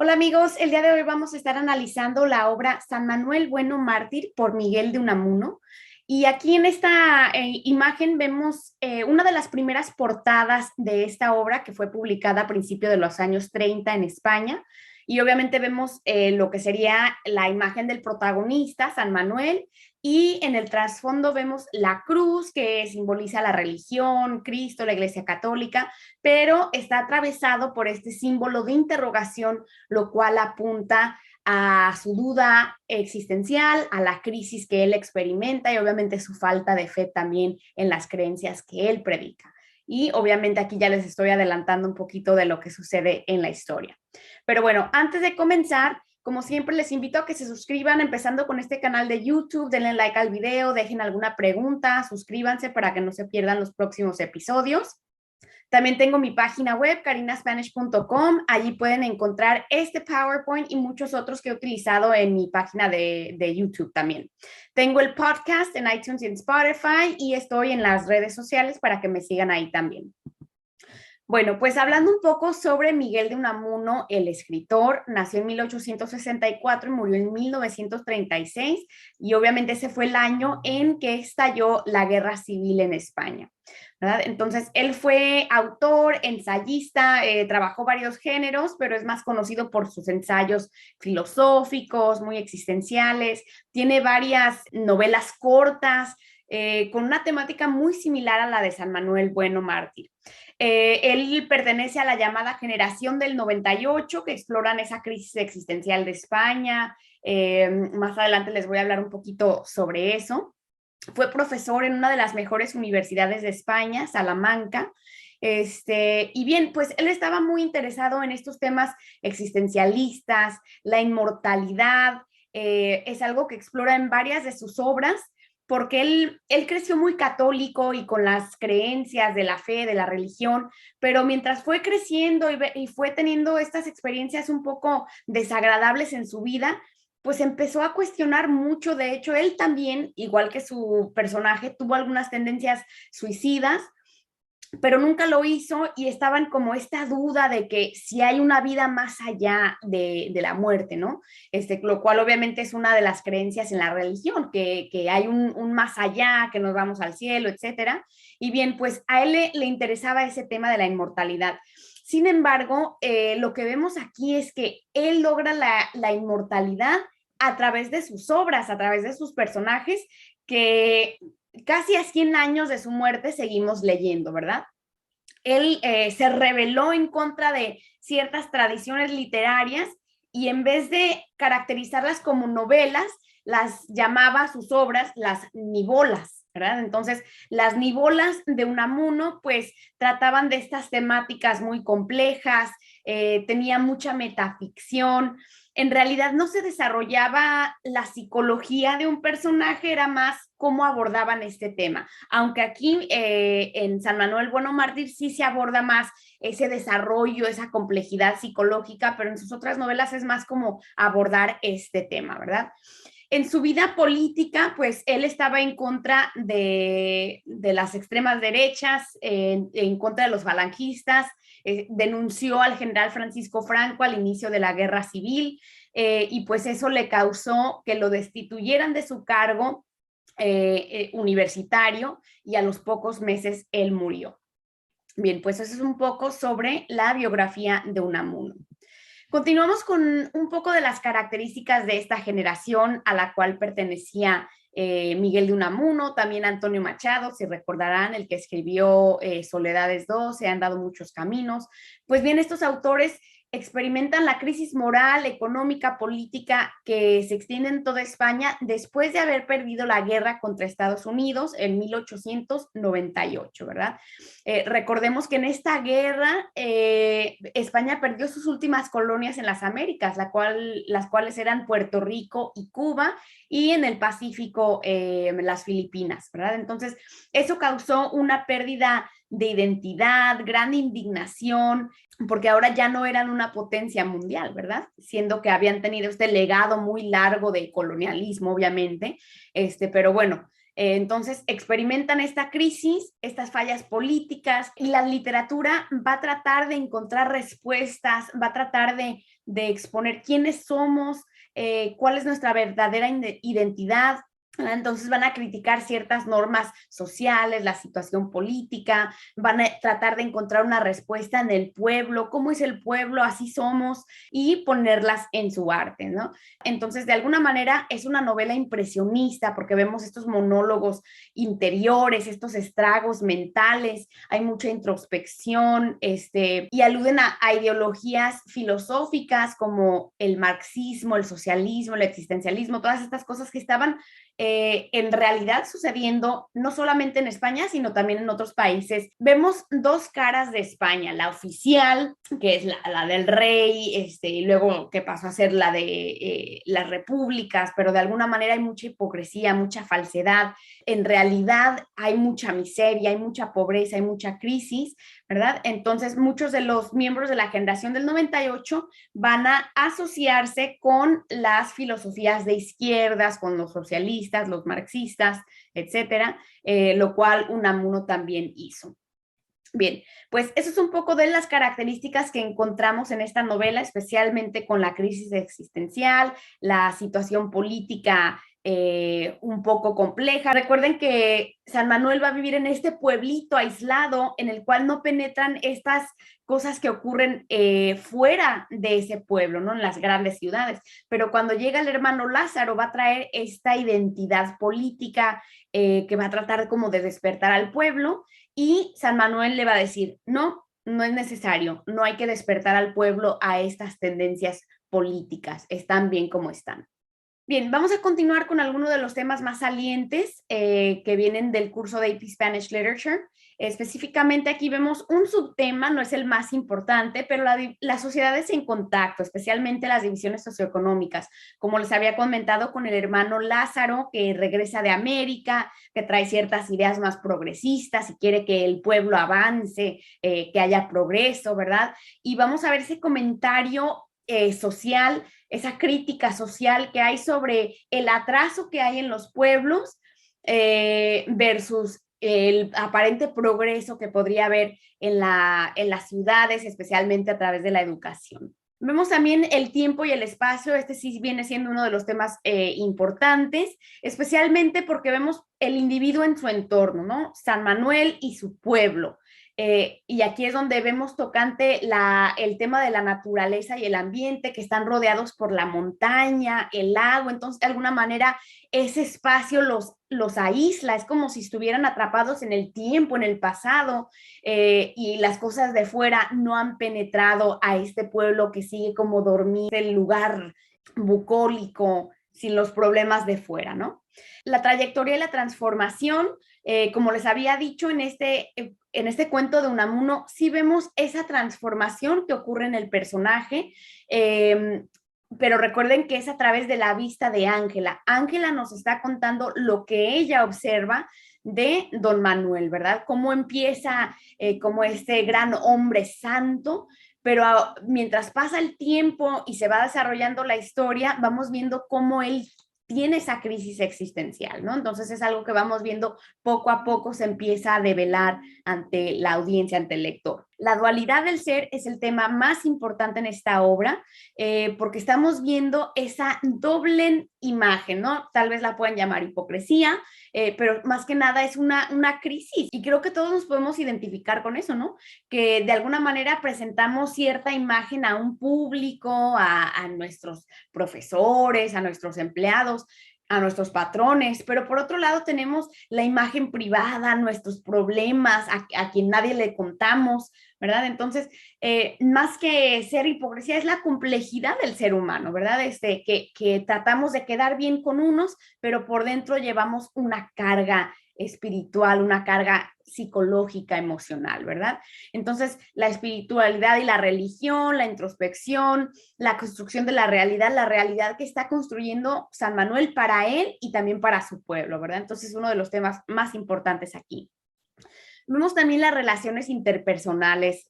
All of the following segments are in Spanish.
Hola amigos, el día de hoy vamos a estar analizando la obra San Manuel Bueno Mártir por Miguel de Unamuno. Y aquí en esta imagen vemos una de las primeras portadas de esta obra que fue publicada a principios de los años 30 en España. Y obviamente vemos lo que sería la imagen del protagonista, San Manuel, y en el trasfondo vemos la cruz que simboliza la religión, Cristo, la Iglesia Católica, pero está atravesado por este símbolo de interrogación, lo cual apunta a su duda existencial, a la crisis que él experimenta y obviamente su falta de fe también en las creencias que él predica. Y obviamente aquí ya les estoy adelantando un poquito de lo que sucede en la historia. Pero bueno, antes de comenzar, como siempre, les invito a que se suscriban, empezando con este canal de YouTube, denle like al video, dejen alguna pregunta, suscríbanse para que no se pierdan los próximos episodios. También tengo mi página web, carinaspanish.com. Allí pueden encontrar este PowerPoint y muchos otros que he utilizado en mi página de YouTube también. Tengo el podcast en iTunes y en Spotify y estoy en las redes sociales para que me sigan ahí también. Bueno, pues hablando un poco sobre Miguel de Unamuno, el escritor, nació en 1864 y murió en 1936, y obviamente ese fue el año en que estalló la Guerra Civil en España, ¿verdad? Entonces, él fue autor, ensayista, trabajó varios géneros, pero es más conocido por sus ensayos filosóficos, muy existenciales, tiene varias novelas cortas, con una temática muy similar a la de San Manuel Bueno Mártir. Él pertenece a la llamada generación del 98, que exploran esa crisis existencial de España. Más adelante les voy a hablar un poquito sobre eso. Fue profesor en una de las mejores universidades de España, Salamanca. Y bien, pues él estaba muy interesado en estos temas existencialistas, la inmortalidad. Es algo que explora en varias de sus obras, porque él creció muy católico y con las creencias de la fe, de la religión, pero mientras fue creciendo y fue teniendo estas experiencias un poco desagradables en su vida, pues empezó a cuestionar mucho. De hecho, él también, igual que su personaje, tuvo algunas tendencias suicidas, pero nunca lo hizo, y estaban como esta duda de que si hay una vida más allá de la muerte, ¿no? Lo cual obviamente es una de las creencias en la religión, que hay un más allá, que nos vamos al cielo, etcétera. Y bien, pues a él le interesaba ese tema de la inmortalidad. Sin embargo, lo que vemos aquí es que él logra la inmortalidad a través de sus obras, a través de sus personajes, que casi a 100 años de su muerte seguimos leyendo, ¿verdad? Él se rebeló en contra de ciertas tradiciones literarias, y en vez de caracterizarlas como novelas, las llamaba a sus obras las nivolas, ¿verdad? Entonces, las nivolas de Unamuno, pues, trataban de estas temáticas muy complejas, tenía mucha metaficción. En realidad no se desarrollaba la psicología de un personaje, era más cómo abordaban este tema. Aunque aquí en San Manuel Bueno Mártir sí se aborda más ese desarrollo, esa complejidad psicológica, pero en sus otras novelas es más como abordar este tema, ¿verdad? En su vida política, pues él estaba en contra de las extremas derechas, en contra de los falangistas, denunció al general Francisco Franco al inicio de la Guerra Civil, y pues eso le causó que lo destituyeran de su cargo universitario, y a los pocos meses él murió. Bien, pues eso es un poco sobre la biografía de Unamuno. Continuamos con un poco de las características de esta generación a la cual pertenecía Miguel de Unamuno, también Antonio Machado, si recordarán, el que escribió Soledades II, se han dado muchos caminos. Pues bien, estos autores experimentan la crisis moral, económica, política que se extiende en toda España después de haber perdido la guerra contra Estados Unidos en 1898, ¿verdad? Recordemos que en esta guerra España perdió sus últimas colonias en las Américas, las cuales eran Puerto Rico y Cuba, y en el Pacífico las Filipinas, ¿verdad? Entonces, eso causó una pérdida de identidad, gran indignación, porque ahora ya no eran una potencia mundial, ¿verdad? Siendo que habían tenido este legado muy largo de colonialismo, obviamente, pero bueno, Entonces experimentan esta crisis, estas fallas políticas, y la literatura va a tratar de encontrar respuestas, va a tratar de exponer quiénes somos, cuál es nuestra verdadera identidad. Entonces van a criticar ciertas normas sociales, la situación política, van a tratar de encontrar una respuesta en el pueblo, cómo es el pueblo, así somos, y ponerlas en su arte, ¿no? Entonces, de alguna manera es una novela impresionista porque vemos estos monólogos interiores, estos estragos mentales, hay mucha introspección, y aluden a ideologías filosóficas como el marxismo, el socialismo, el existencialismo, todas estas cosas que estaban en realidad sucediendo no solamente en España, sino también en otros países. Vemos dos caras de España, la oficial, que es la del rey, y luego que pasó a ser la de las repúblicas, pero de alguna manera hay mucha hipocresía, mucha falsedad. En realidad hay mucha miseria, hay mucha pobreza, hay mucha crisis, ¿verdad? Entonces muchos de los miembros de la generación del 98 van a asociarse con las filosofías de izquierdas, con los socialistas, los marxistas, etcétera, lo cual Unamuno también hizo. Bien, pues eso es un poco de las características que encontramos en esta novela, especialmente con la crisis existencial, la situación política un poco compleja. Recuerden que San Manuel va a vivir en este pueblito aislado en el cual no penetran estas cosas que ocurren fuera de ese pueblo, ¿no? En las grandes ciudades. Pero cuando llega el hermano Lázaro va a traer esta identidad política que va a tratar como de despertar al pueblo, y San Manuel le va a decir, no, no es necesario, no hay que despertar al pueblo a estas tendencias políticas, están bien como están. Bien, vamos a continuar con algunos de los temas más salientes que vienen del curso de AP Spanish Literature. Específicamente aquí vemos un subtema, no es el más importante, pero las sociedades en contacto, especialmente las divisiones socioeconómicas, como les había comentado con el hermano Lázaro, que regresa de América, que trae ciertas ideas más progresistas y quiere que el pueblo avance, que haya progreso, ¿verdad? Y vamos a ver ese comentario social, esa crítica social que hay sobre el atraso que hay en los pueblos versus el aparente progreso que podría haber en las ciudades, especialmente a través de la educación. Vemos también el tiempo y el espacio, este sí viene siendo uno de los temas importantes, especialmente porque vemos el individuo en su entorno, ¿no? San Manuel y su pueblo. Y aquí es donde vemos tocante el tema de la naturaleza y el ambiente, que están rodeados por la montaña, el lago. Entonces de alguna manera ese espacio los aísla, es como si estuvieran atrapados en el tiempo, en el pasado, y las cosas de fuera no han penetrado a este pueblo que sigue como dormido, el lugar bucólico, sin los problemas de fuera, ¿no? La trayectoria y la transformación, como les había dicho en este cuento de Unamuno, sí vemos esa transformación que ocurre en el personaje, pero recuerden que es a través de la vista de Ángela. Ángela nos está contando lo que ella observa de don Manuel, ¿verdad? Cómo empieza como este gran hombre santo, pero mientras pasa el tiempo y se va desarrollando la historia, vamos viendo cómo él tiene esa crisis existencial, ¿no? Entonces es algo que vamos viendo poco a poco, se empieza a develar ante la audiencia, ante el lector. La dualidad del ser es el tema más importante en esta obra, porque estamos viendo esa doble imagen, ¿no? Tal vez la puedan llamar hipocresía, pero más que nada es una crisis, y creo que todos nos podemos identificar con eso, ¿no? Que de alguna manera presentamos cierta imagen a un público, a nuestros profesores, a nuestros empleados, a nuestros patrones, pero por otro lado tenemos la imagen privada, nuestros problemas, a quien nadie le contamos, ¿verdad? Entonces, más que ser hipocresía, es la complejidad del ser humano, ¿verdad? Que tratamos de quedar bien con unos, pero por dentro llevamos una carga espiritual, una carga psicológica, emocional, ¿verdad? Entonces, la espiritualidad y la religión, la introspección, la construcción de la realidad que está construyendo San Manuel para él y también para su pueblo, ¿verdad? Entonces, uno de los temas más importantes aquí. Vemos también las relaciones interpersonales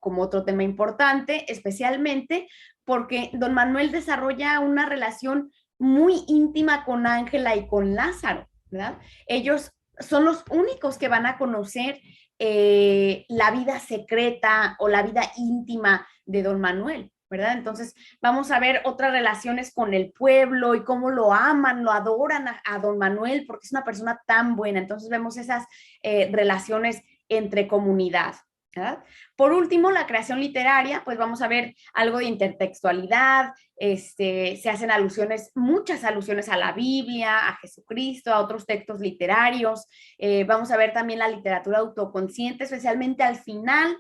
como otro tema importante, especialmente porque don Manuel desarrolla una relación muy íntima con Ángela y con Lázaro. ¿verdad? Ellos son los únicos que van a conocer la vida secreta o la vida íntima de don Manuel, ¿verdad? Entonces vamos a ver otras relaciones con el pueblo y cómo lo aman, lo adoran a don Manuel porque es una persona tan buena. Entonces vemos esas relaciones entre comunidad, ¿verdad? Por último, la creación literaria, pues vamos a ver algo de intertextualidad, se hacen alusiones, muchas alusiones a la Biblia, a Jesucristo, a otros textos literarios. Vamos a ver también la literatura autoconsciente, especialmente al final,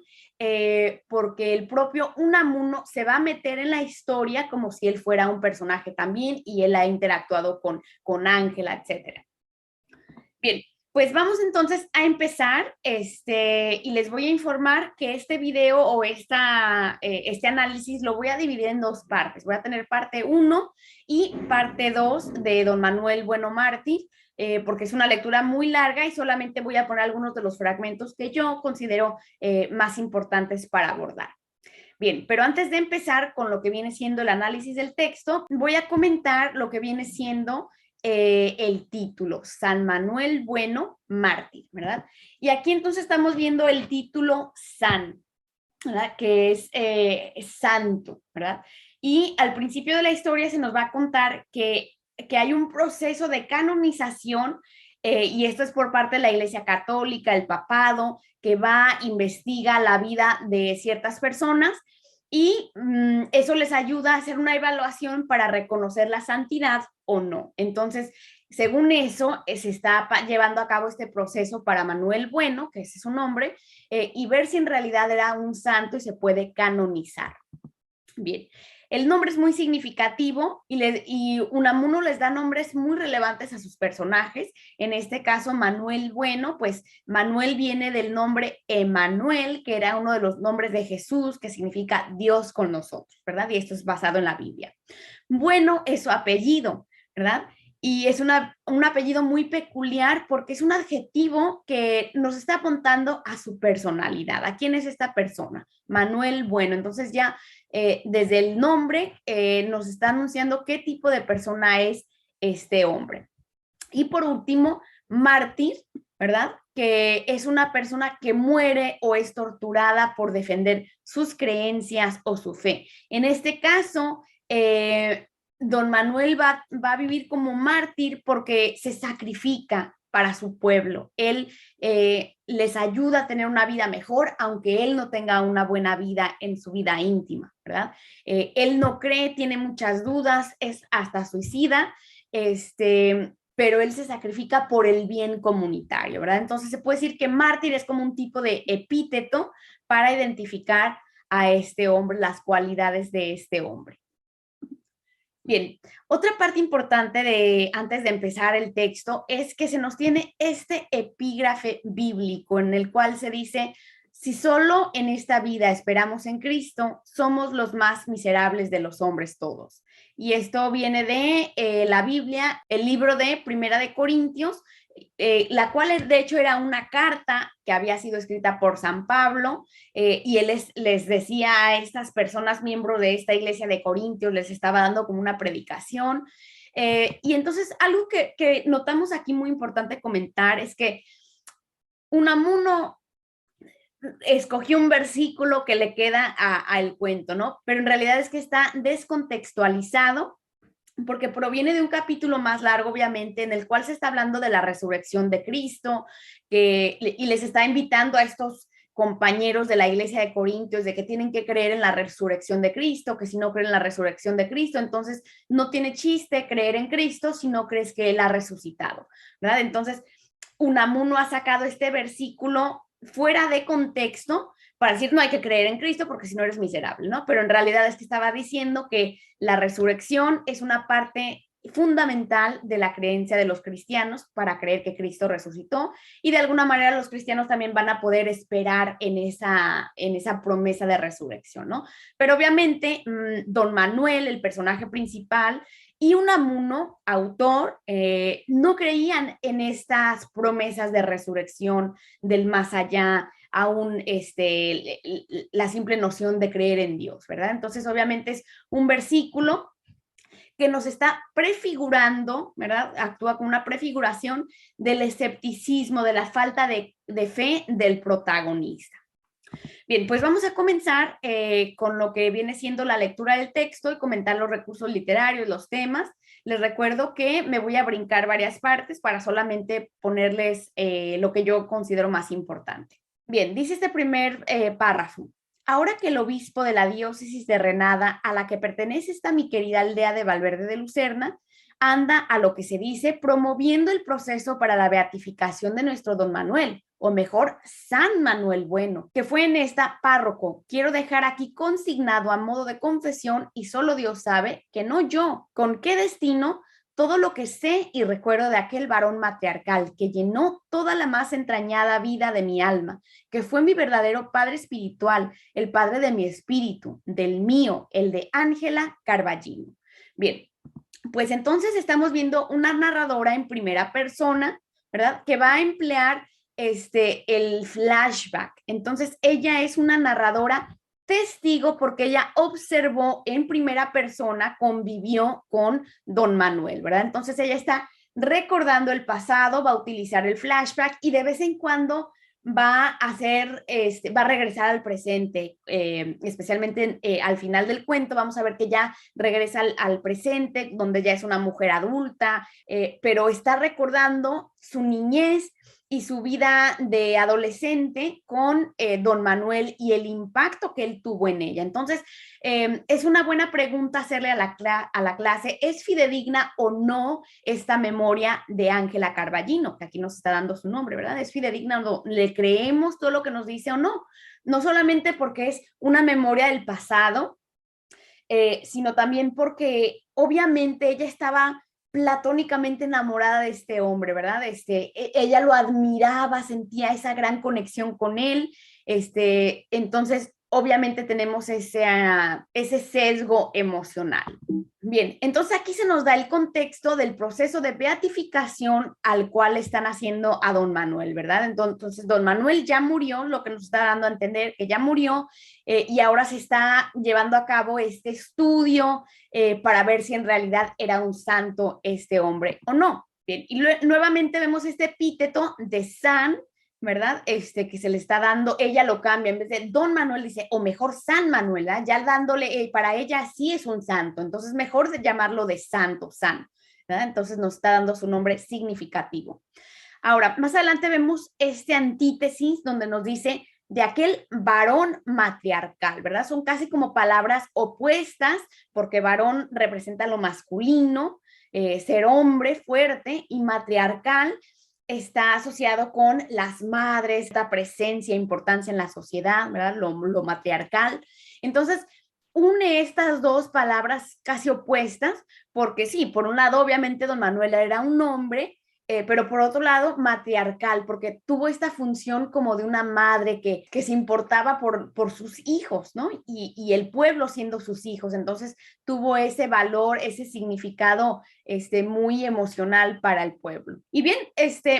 porque el propio Unamuno se va a meter en la historia como si él fuera un personaje también y él ha interactuado con Ángela, etcétera. Bien, pues vamos entonces a empezar y les voy a informar que este video o este análisis lo voy a dividir en dos partes. Voy a tener parte 1 y parte 2 de don Manuel Bueno Mártir, porque es una lectura muy larga y solamente voy a poner algunos de los fragmentos que yo considero más importantes para abordar. Bien, pero antes de empezar con lo que viene siendo el análisis del texto, voy a comentar lo que viene siendo el título, San Manuel Bueno Mártir, ¿verdad? Y aquí entonces estamos viendo el título San, ¿verdad? Que es santo, ¿verdad? Y al principio de la historia se nos va a contar que hay un proceso de canonización y esto es por parte de la Iglesia Católica, el papado, que va, investiga la vida de ciertas personas y eso les ayuda a hacer una evaluación para reconocer la santidad o no. Entonces, según eso, se está llevando a cabo este proceso para Manuel Bueno, que ese es su nombre, y ver si en realidad era un santo y se puede canonizar. Bien, el nombre es muy significativo y Unamuno les da nombres muy relevantes a sus personajes. En este caso, Manuel Bueno, pues Manuel viene del nombre Emanuel, que era uno de los nombres de Jesús, que significa Dios con nosotros, ¿verdad? Y esto es basado en la Biblia. Bueno es su apellido, ¿verdad? Y es un apellido muy peculiar porque es un adjetivo que nos está apuntando a su personalidad. ¿A quién es esta persona? Manuel Bueno. Entonces ya desde el nombre nos está anunciando qué tipo de persona es este hombre. Y por último, mártir, ¿verdad? Que es una persona que muere o es torturada por defender sus creencias o su fe. En este caso, don Manuel va a vivir como mártir porque se sacrifica para su pueblo. Él les ayuda a tener una vida mejor, aunque él no tenga una buena vida en su vida íntima, ¿verdad? Él no cree, tiene muchas dudas, es hasta suicida, pero él se sacrifica por el bien comunitario, ¿verdad? Entonces se puede decir que mártir es como un tipo de epíteto para identificar a este hombre, las cualidades de este hombre. Bien, otra parte importante antes de empezar el texto es que se nos tiene este epígrafe bíblico en el cual se dice, si solo en esta vida esperamos en Cristo, somos los más miserables de los hombres todos. Y esto viene de la Biblia, el libro de Primera de Corintios, la cual de hecho era una carta que había sido escrita por San Pablo y él les decía a estas personas miembros de esta iglesia de Corintios, les estaba dando como una predicación. Y entonces algo que notamos aquí muy importante comentar es que Unamuno escogió un versículo que le queda al cuento, ¿no? Pero en realidad es que está descontextualizado porque proviene de un capítulo más largo, obviamente, en el cual se está hablando de la resurrección de Cristo, y les está invitando a estos compañeros de la iglesia de Corintios de que tienen que creer en la resurrección de Cristo, que si no creen en la resurrección de Cristo, entonces no tiene chiste creer en Cristo si no crees que Él ha resucitado, ¿verdad? Entonces, Unamuno ha sacado este versículo fuera de contexto para decir no hay que creer en Cristo porque si no eres miserable, ¿no? Pero en realidad es que estaba diciendo que la resurrección es una parte fundamental de la creencia de los cristianos para creer que Cristo resucitó y de alguna manera los cristianos también van a poder esperar en esa promesa de resurrección, ¿no? Pero obviamente don Manuel, el personaje principal, y Unamuno, autor, no creían en estas promesas de resurrección del más allá, aún la simple noción de creer en Dios, ¿verdad? Entonces, obviamente es un versículo que nos está prefigurando, ¿verdad? Actúa como una prefiguración del escepticismo, de la falta de fe del protagonista. Bien, pues vamos a comenzar con lo que viene siendo la lectura del texto y comentar los recursos literarios, los temas. Les recuerdo que me voy a brincar varias partes para solamente ponerles lo que yo considero más importante. Bien, dice este primer párrafo. Ahora que el obispo de la diócesis de Renada, a la que pertenece esta mi querida aldea de Valverde de Lucerna, anda a lo que se dice promoviendo el proceso para la beatificación de nuestro don Manuel, o mejor, San Manuel Bueno, que fue en esta párroco. Quiero dejar aquí consignado a modo de confesión, y solo Dios sabe, que no yo, con qué destino, todo lo que sé y recuerdo de aquel varón matriarcal que llenó toda la más entrañada vida de mi alma, que fue mi verdadero padre espiritual, el padre de mi espíritu, del mío, el de Ángela Carballino. Bien, pues entonces estamos viendo una narradora en primera persona, ¿verdad? Que va a emplear el flashback. Entonces ella es una narradora testigo porque ella observó en primera persona, convivió con don Manuel, ¿verdad? Entonces ella está recordando el pasado, va a utilizar el flashback y de vez en cuando va a hacer, va a regresar al presente, especialmente al final del cuento vamos a ver que ya regresa al presente, donde ya es una mujer adulta, pero está recordando su niñez y su vida de adolescente con don Manuel y el impacto que él tuvo en ella. Entonces, es una buena pregunta hacerle a la clase, ¿es fidedigna o no esta memoria de Ángela Carballino? Que aquí nos está dando su nombre, ¿verdad? ¿Es fidedigna o no? ¿Le creemos todo lo que nos dice o no? No solamente porque es una memoria del pasado, sino también porque obviamente ella estaba platónicamente enamorada de este hombre, ¿verdad? Ella lo admiraba, sentía esa gran conexión con él, entonces obviamente tenemos ese sesgo emocional. Bien, entonces aquí se nos da el contexto del proceso de beatificación al cual están haciendo a don Manuel, ¿verdad? Entonces, don Manuel ya murió, lo que nos está dando a entender que ya murió, y ahora se está llevando a cabo este estudio para ver si en realidad era un santo este hombre o no. Bien, y nuevamente vemos este epíteto de San, ¿verdad? Que se le está dando, ella lo cambia, en vez de don Manuel dice, o mejor San Manuel, ¿verdad? Ya dándole, para ella sí es un santo, entonces mejor de llamarlo de santo, San, ¿verdad? Entonces nos está dando su nombre significativo. Ahora, más adelante vemos este antítesis donde nos dice de aquel varón matriarcal, ¿verdad? Son casi como palabras opuestas, porque varón representa lo masculino, ser hombre fuerte, y matriarcal está asociado con las madres, la presencia, importancia en la sociedad, ¿verdad? Lo matriarcal. Entonces, une estas dos palabras casi opuestas, porque sí, por un lado, obviamente, don Manuel era un hombre, pero por otro lado, matriarcal, porque tuvo esta función como de una madre que se importaba por sus hijos, ¿no? Y el pueblo siendo sus hijos, entonces tuvo ese valor, ese significado muy emocional para el pueblo. Y bien,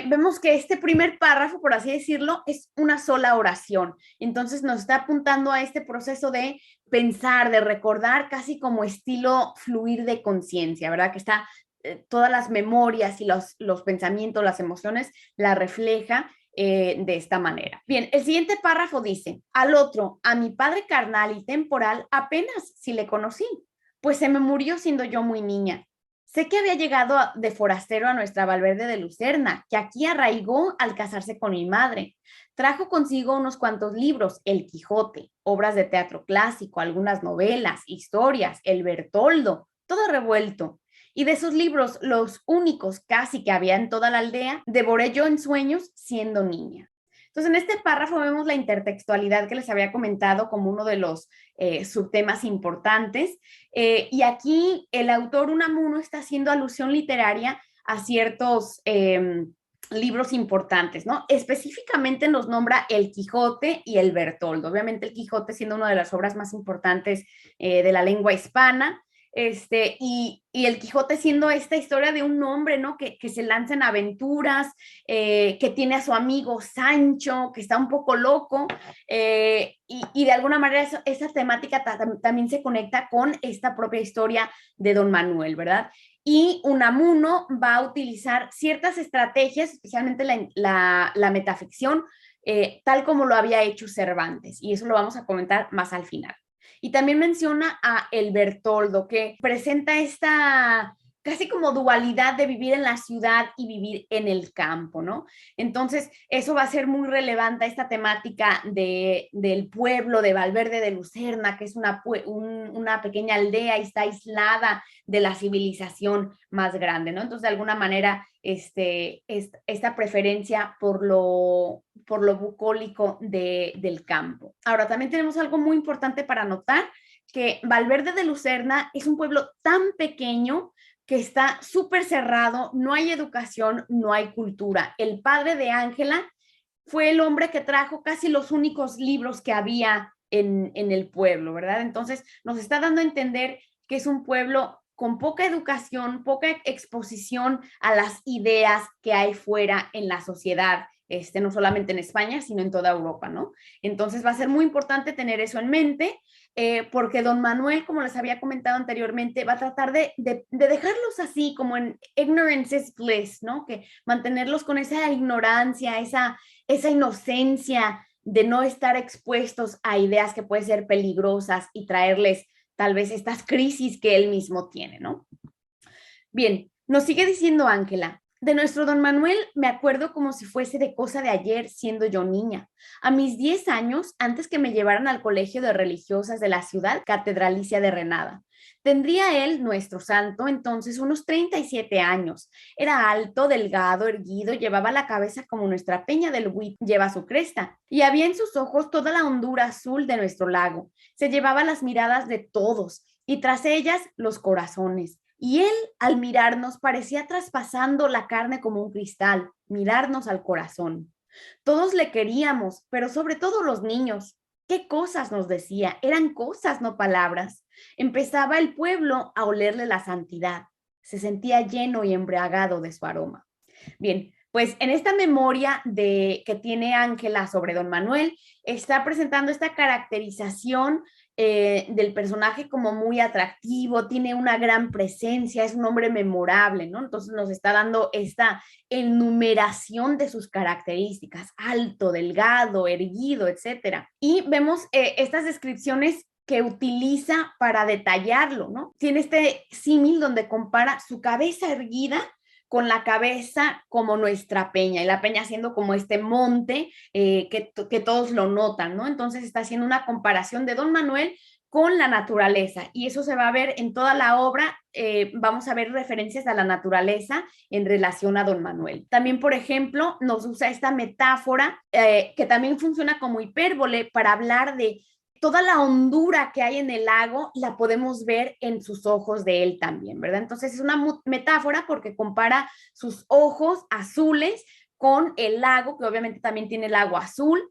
vemos que este primer párrafo, por así decirlo, es una sola oración, entonces nos está apuntando a este proceso de pensar, de recordar, casi como estilo fluir de conciencia, ¿verdad? Que está todas las memorias y los pensamientos, las emociones, la refleja de esta manera. Bien, el siguiente párrafo dice, al otro, a mi padre carnal y temporal, apenas si le conocí, pues se me murió siendo yo muy niña. Sé que había llegado de forastero a nuestra Valverde de Lucerna, que aquí arraigó al casarse con mi madre. Trajo consigo unos cuantos libros, El Quijote, obras de teatro clásico, algunas novelas, historias, el Bertoldo, todo revuelto. Y de esos libros, los únicos casi que había en toda la aldea, devoré yo en sueños siendo niña. Entonces, en este párrafo vemos la intertextualidad que les había comentado como uno de los subtemas importantes. Y aquí el autor Unamuno está haciendo alusión literaria a ciertos libros importantes, ¿no? Específicamente nos nombra El Quijote y el Bertoldo. Obviamente el Quijote siendo una de las obras más importantes de la lengua hispana. y el Quijote siendo esta historia de un hombre, ¿no? Que se lanza en aventuras, que tiene a su amigo Sancho, que está un poco loco, y de alguna manera esa temática también se conecta con esta propia historia de Don Manuel, ¿verdad? Y Unamuno va a utilizar ciertas estrategias, especialmente la metaficción, tal como lo había hecho Cervantes, y eso lo vamos a comentar más al final. Y también menciona a El Bertoldo, que presenta esta casi como dualidad de vivir en la ciudad y vivir en el campo, ¿no? Entonces, eso va a ser muy relevante, esta temática del pueblo de Valverde de Lucerna, que es una pequeña aldea y está aislada de la civilización más grande, ¿no? Entonces, de alguna manera, esta preferencia por lo bucólico del campo. Ahora, también tenemos algo muy importante para notar, que Valverde de Lucerna es un pueblo tan pequeño que está súper cerrado, no hay educación, no hay cultura. El padre de Ángela fue el hombre que trajo casi los únicos libros que había en el pueblo, ¿verdad? Entonces nos está dando a entender que es un pueblo con poca educación, poca exposición a las ideas que hay fuera en la sociedad, no solamente en España, sino en toda Europa, ¿no? Entonces va a ser muy importante tener eso en mente, porque don Manuel, como les había comentado anteriormente, va a tratar de dejarlos así, como en ignorance is bliss, ¿no? Que mantenerlos con esa ignorancia, esa inocencia de no estar expuestos a ideas que pueden ser peligrosas y traerles tal vez estas crisis que él mismo tiene, ¿no? Bien, nos sigue diciendo Ángela. De nuestro don Manuel me acuerdo como si fuese de cosa de ayer siendo yo niña. A mis 10 años, antes que me llevaran al colegio de religiosas de la ciudad catedralicia de Renada. Tendría él, nuestro santo, entonces unos 37 años. Era alto, delgado, erguido, llevaba la cabeza como nuestra peña del Buit lleva su cresta, y había en sus ojos toda la hondura azul de nuestro lago. Se llevaba las miradas de todos, y tras ellas los corazones. Y él, al mirarnos, parecía traspasando la carne como un cristal, mirarnos al corazón. Todos le queríamos, pero sobre todo los niños. ¿Qué cosas nos decía? Eran cosas, no palabras. Empezaba el pueblo a olerle la santidad. Se sentía lleno y embriagado de su aroma. Bien, pues en esta memoria que tiene Ángela sobre don Manuel, está presentando esta caracterización del personaje como muy atractivo, tiene una gran presencia, es un hombre memorable, ¿no? Entonces nos está dando esta enumeración de sus características, alto, delgado, erguido, etcétera. Y vemos estas descripciones que utiliza para detallarlo, ¿no? Tiene este símil donde compara su cabeza erguida con la cabeza como nuestra peña, y la peña siendo como este monte que todos lo notan, ¿no? Entonces está haciendo una comparación de don Manuel con la naturaleza, y eso se va a ver en toda la obra. Vamos a ver referencias a la naturaleza en relación a don Manuel. También, por ejemplo, nos usa esta metáfora que también funciona como hipérbole para hablar de toda la hondura que hay en el lago, la podemos ver en sus ojos de él también, ¿verdad? Entonces es una metáfora porque compara sus ojos azules con el lago, que obviamente también tiene el agua azul,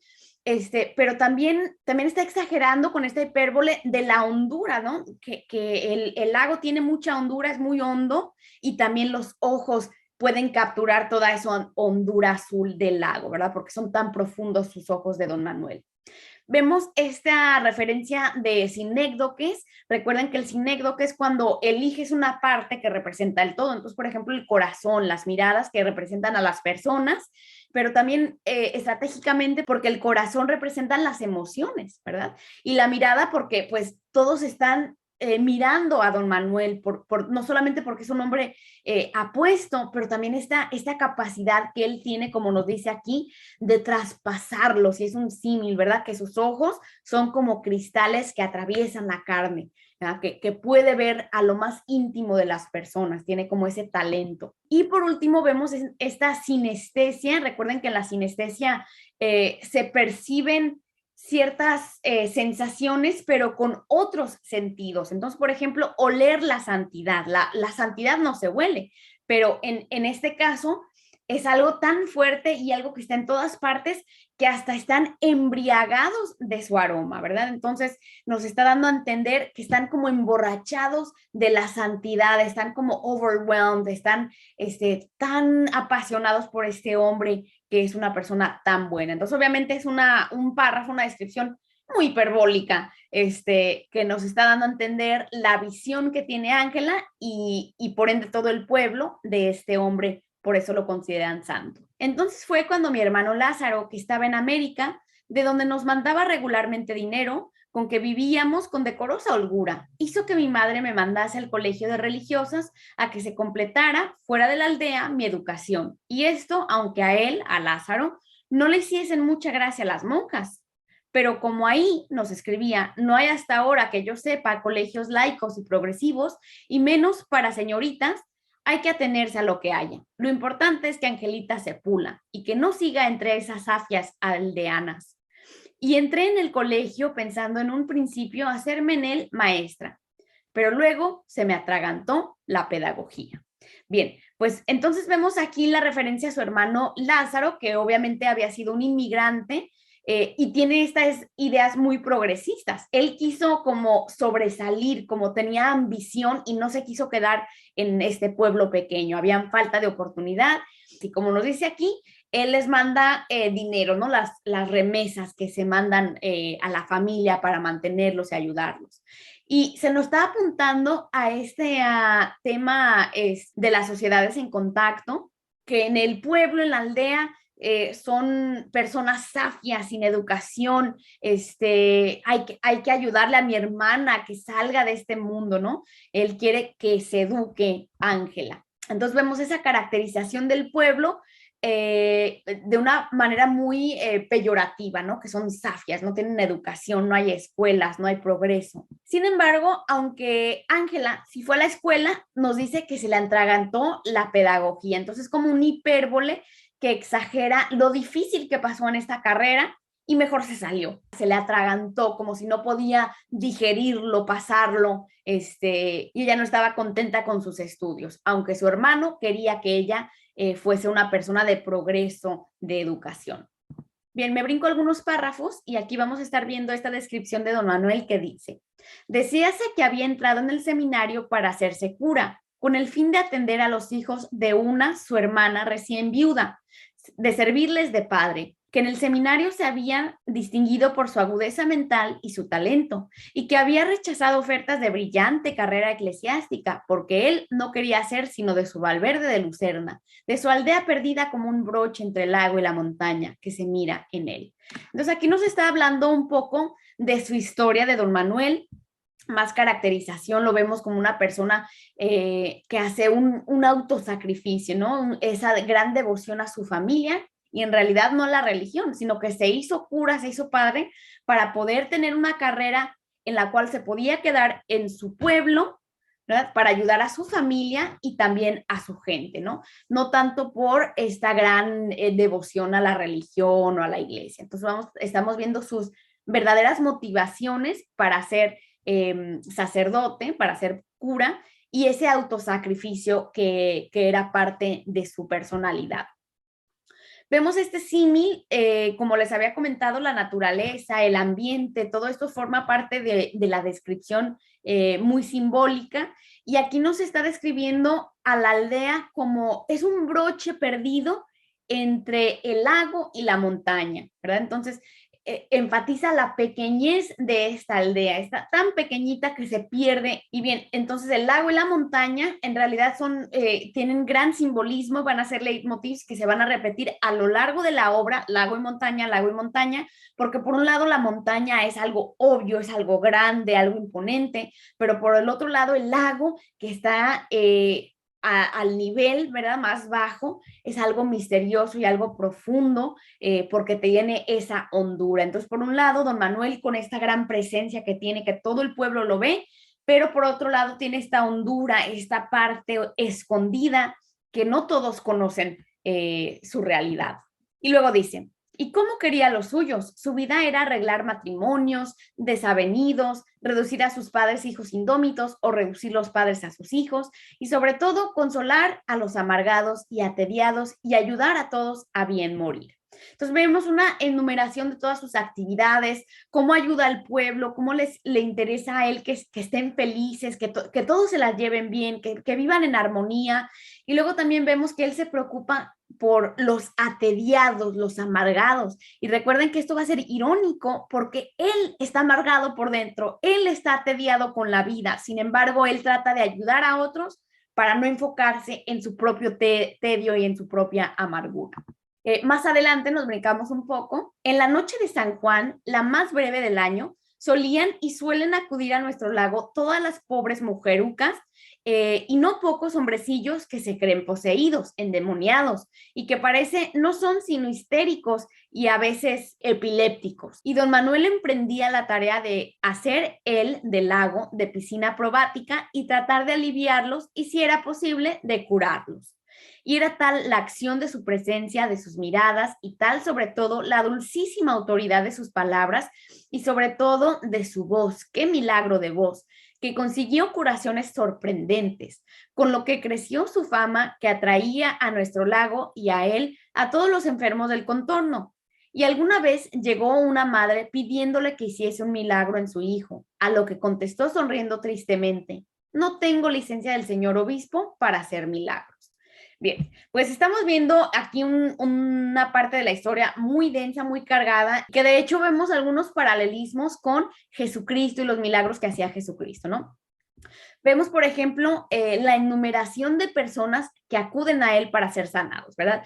pero también está exagerando con esta hipérbole de la hondura, ¿no? Que el lago tiene mucha hondura, es muy hondo, y también los ojos pueden capturar toda esa hondura azul del lago, ¿verdad? Porque son tan profundos sus ojos de don Manuel. Vemos esta referencia de sinécdoques. Recuerden que el sinécdoque es cuando eliges una parte que representa el todo. Entonces, por ejemplo, el corazón, las miradas que representan a las personas, pero también estratégicamente porque el corazón representa las emociones, ¿verdad? Y la mirada porque pues todos están mirando a don Manuel, no solamente porque es un hombre apuesto, pero también esta capacidad que él tiene, como nos dice aquí, de traspasarlos, y es un símil, ¿verdad? Que sus ojos son como cristales que atraviesan la carne, que puede ver a lo más íntimo de las personas, tiene como ese talento. Y por último vemos esta sinestesia. Recuerden que en la sinestesia se perciben ciertas sensaciones, pero con otros sentidos. Entonces, por ejemplo, oler la santidad. La santidad no se huele, pero en este caso es algo tan fuerte y algo que está en todas partes que hasta están embriagados de su aroma, ¿verdad? Entonces nos está dando a entender que están como emborrachados de la santidad, están como overwhelmed, están tan apasionados por este hombre que es una persona tan buena. Entonces obviamente es un párrafo, una descripción muy hiperbólica, que nos está dando a entender la visión que tiene Ángela y por ende todo el pueblo de este hombre, por eso lo consideran santo. Entonces fue cuando mi hermano Lázaro, que estaba en América, de donde nos mandaba regularmente dinero, con que vivíamos con decorosa holgura, hizo que mi madre me mandase al colegio de religiosas a que se completara fuera de la aldea mi educación. Y esto, aunque a él, a Lázaro, no le hiciesen mucha gracia a las monjas, pero como ahí nos escribía, no hay hasta ahora que yo sepa colegios laicos y progresivos, y menos para señoritas, hay que atenerse a lo que haya. Lo importante es que Angelita se pula y que no siga entre esas afias aldeanas. Y entré en el colegio pensando en un principio hacerme en él maestra, pero luego se me atragantó la pedagogía. Bien, pues entonces vemos aquí la referencia a su hermano Lázaro, que obviamente había sido un inmigrante y tiene estas ideas muy progresistas. Él quiso como sobresalir, como tenía ambición y no se quiso quedar en este pueblo pequeño. Había falta de oportunidad y como nos dice aquí, él les manda dinero, ¿no? Las remesas que se mandan a la familia para mantenerlos y ayudarlos. Y se nos está apuntando a este tema de las sociedades en contacto, que en el pueblo, en la aldea, son personas safias, sin educación, hay que ayudarle a mi hermana a que salga de este mundo, ¿no? Él quiere que se eduque Ángela. Entonces vemos esa caracterización del pueblo de una manera muy peyorativa, ¿no? Que son safias, no tienen educación, no hay escuelas, no hay progreso. Sin embargo, aunque Ángela, si fue a la escuela, nos dice que se le atragantó la pedagogía. Entonces, como un hipérbole que exagera lo difícil que pasó en esta carrera y mejor se salió. Se le atragantó como si no podía digerirlo, pasarlo, y ella no estaba contenta con sus estudios, aunque su hermano quería que ella fuese una persona de progreso, de educación. Bien, me brinco algunos párrafos y aquí vamos a estar viendo esta descripción de don Manuel que dice, decíase que había entrado en el seminario para hacerse cura, con el fin de atender a los hijos de su hermana recién viuda, de servirles de padre, que en el seminario se había distinguido por su agudeza mental y su talento, y que había rechazado ofertas de brillante carrera eclesiástica, porque él no quería ser sino de su Valverde de Lucerna, de su aldea perdida como un broche entre el lago y la montaña que se mira en él. Entonces aquí nos está hablando un poco de su historia de don Manuel, más caracterización, lo vemos como una persona que hace un autosacrificio, ¿no? Esa gran devoción a su familia y en realidad no a la religión, sino que se hizo cura, se hizo padre para poder tener una carrera en la cual se podía quedar en su pueblo, ¿verdad? Para ayudar a su familia y también a su gente, ¿no? No tanto por esta gran devoción a la religión o a la iglesia. Entonces estamos viendo sus verdaderas motivaciones para ser sacerdote, para ser cura, y ese autosacrificio que era parte de su personalidad. Vemos este símil, como les había comentado, la naturaleza, el ambiente, todo esto forma parte de la descripción muy simbólica, y aquí nos está describiendo a la aldea como es un broche perdido entre el lago y la montaña, ¿verdad? Entonces, enfatiza la pequeñez de esta aldea, está tan pequeñita que se pierde. Y bien, entonces el lago y la montaña en realidad tienen gran simbolismo, van a ser leitmotivs que se van a repetir a lo largo de la obra, lago y montaña, porque por un lado la montaña es algo obvio, es algo grande, algo imponente, pero por el otro lado el lago que está al nivel, ¿verdad? Más bajo, es algo misterioso y algo profundo porque tiene esa hondura. Entonces, por un lado, don Manuel con esta gran presencia que tiene, que todo el pueblo lo ve, pero por otro lado tiene esta hondura, esta parte escondida que no todos conocen su realidad. Y luego dice, ¿Y cómo quería a los suyos? Su vida era arreglar matrimonios, desavenidos, reducir a sus padres hijos indómitos o reducir los padres a sus hijos y sobre todo consolar a los amargados y atediados y ayudar a todos a bien morir. Entonces vemos una enumeración de todas sus actividades, cómo ayuda al pueblo, cómo le interesa a él que estén felices, que todos se las lleven bien, que vivan en armonía. Y luego también vemos que él se preocupa por los atediados, los amargados. Y recuerden que esto va a ser irónico porque él está amargado por dentro, él está atediado con la vida. Sin embargo, él trata de ayudar a otros para no enfocarse en su propio tedio y en su propia amargura. Más adelante nos brincamos un poco. En la noche de San Juan, la más breve del año, solían y suelen acudir a nuestro lago todas las pobres mujerucas y no pocos hombrecillos que se creen poseídos, endemoniados y que parece no son sino histéricos y a veces epilépticos. Y don Manuel emprendía la tarea de hacer él del lago de piscina probática y tratar de aliviarlos y si era posible de curarlos. Y era tal la acción de su presencia, de sus miradas y tal sobre todo la dulcísima autoridad de sus palabras y sobre todo de su voz, qué milagro de voz, que consiguió curaciones sorprendentes, con lo que creció su fama que atraía a nuestro lago y a él a todos los enfermos del contorno. Y alguna vez llegó una madre pidiéndole que hiciese un milagro en su hijo, a lo que contestó sonriendo tristemente, no tengo licencia del señor obispo para hacer milagros. Bien, pues estamos viendo aquí una parte de la historia muy densa, muy cargada, que de hecho vemos algunos paralelismos con Jesucristo y los milagros que hacía Jesucristo, ¿no? Vemos, por ejemplo, la enumeración de personas que acuden a él para ser sanados, ¿verdad?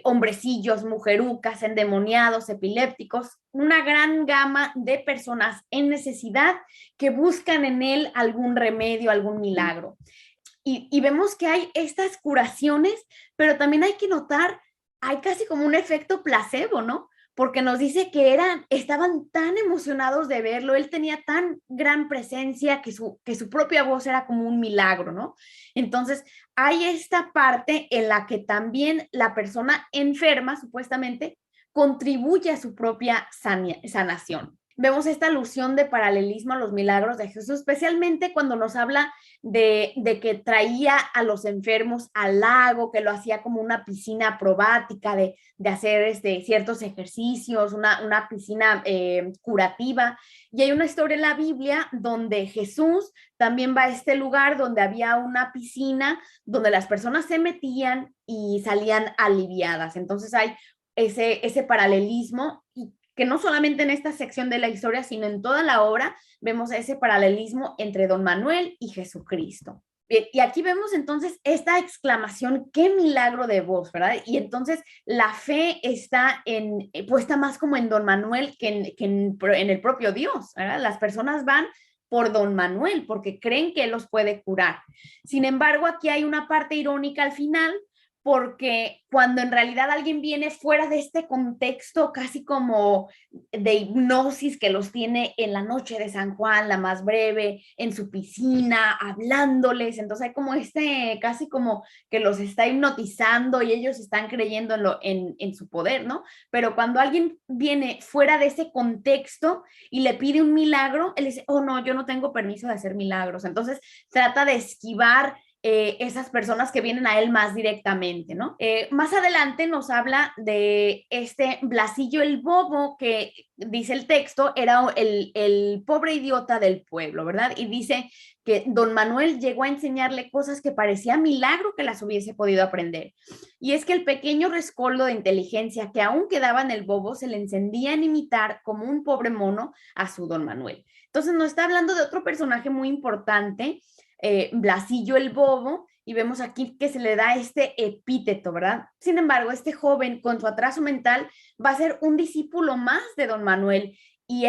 Hombrecillos, mujerucas, endemoniados, epilépticos, una gran gama de personas en necesidad que buscan en él algún remedio, algún milagro. Y vemos que hay estas curaciones, pero también hay que notar, hay casi como un efecto placebo, ¿no? Porque nos dice que estaban tan emocionados de verlo, él tenía tan gran presencia que su propia voz era como un milagro, ¿no? Entonces, hay esta parte en la que también la persona enferma, supuestamente, contribuye a su propia sanación. Vemos esta alusión de paralelismo a los milagros de Jesús, especialmente cuando nos habla de que traía a los enfermos al lago, que lo hacía como una piscina probática, de hacer ciertos ejercicios, una piscina curativa. Y hay una historia en la Biblia donde Jesús también va a este lugar donde había una piscina donde las personas se metían y salían aliviadas. Entonces hay ese paralelismo y que no solamente en esta sección de la historia, sino en toda la obra, vemos ese paralelismo entre don Manuel y Jesucristo. Bien, y aquí vemos entonces esta exclamación, qué milagro de voz, ¿verdad? Y entonces la fe está puesta más como en don Manuel que en el propio Dios, ¿verdad? Las personas van por don Manuel porque creen que él los puede curar. Sin embargo, aquí hay una parte irónica al final porque cuando en realidad alguien viene fuera de este contexto casi como de hipnosis que los tiene en la noche de San Juan, la más breve, en su piscina, hablándoles, entonces hay como casi como que los está hipnotizando y ellos están creyendo en su poder, ¿no? Pero cuando alguien viene fuera de ese contexto y le pide un milagro, él dice, oh no, yo no tengo permiso de hacer milagros, entonces trata de esquivar esas personas que vienen a él más directamente, ¿no? Más adelante nos habla de este Blasillo el Bobo, que dice el texto, era el pobre idiota del pueblo, ¿verdad? Y dice que don Manuel llegó a enseñarle cosas que parecía milagro que las hubiese podido aprender. Y es que el pequeño rescoldo de inteligencia que aún quedaba en el Bobo se le encendía en imitar como un pobre mono a su don Manuel. Entonces nos está hablando de otro personaje muy importante, Blasillo el Bobo, y vemos aquí que se le da este epíteto, ¿verdad? Sin embargo, este joven con su atraso mental va a ser un discípulo más de don Manuel y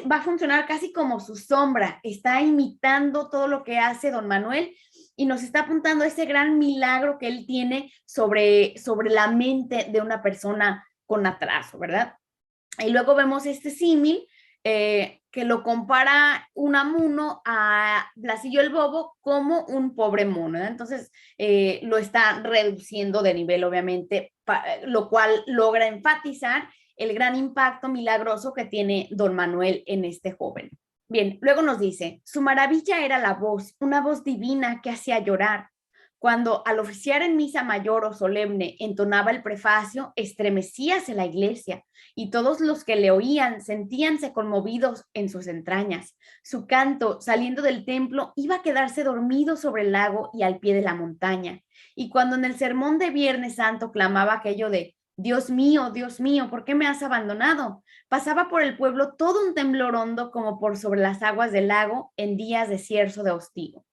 va a funcionar casi como su sombra, está imitando todo lo que hace don Manuel y nos está apuntando a ese gran milagro que él tiene sobre la mente de una persona con atraso, ¿verdad? Y luego vemos este símil que lo compara Unamuno a Blasillo el Bobo como un pobre mono, ¿no? Entonces lo está reduciendo de nivel, obviamente, lo cual logra enfatizar el gran impacto milagroso que tiene don Manuel en este joven. Bien, luego nos dice, su maravilla era la voz, una voz divina que hacía llorar. Cuando al oficiar en misa mayor o solemne entonaba el prefacio, estremecíase la iglesia y todos los que le oían sentíanse conmovidos en sus entrañas. Su canto, saliendo del templo, iba a quedarse dormido sobre el lago y al pie de la montaña. Y cuando en el sermón de Viernes Santo clamaba aquello de Dios mío, ¿por qué me has abandonado? Pasaba por el pueblo todo un temblor hondo como por sobre las aguas del lago en días de cierzo de hostigo.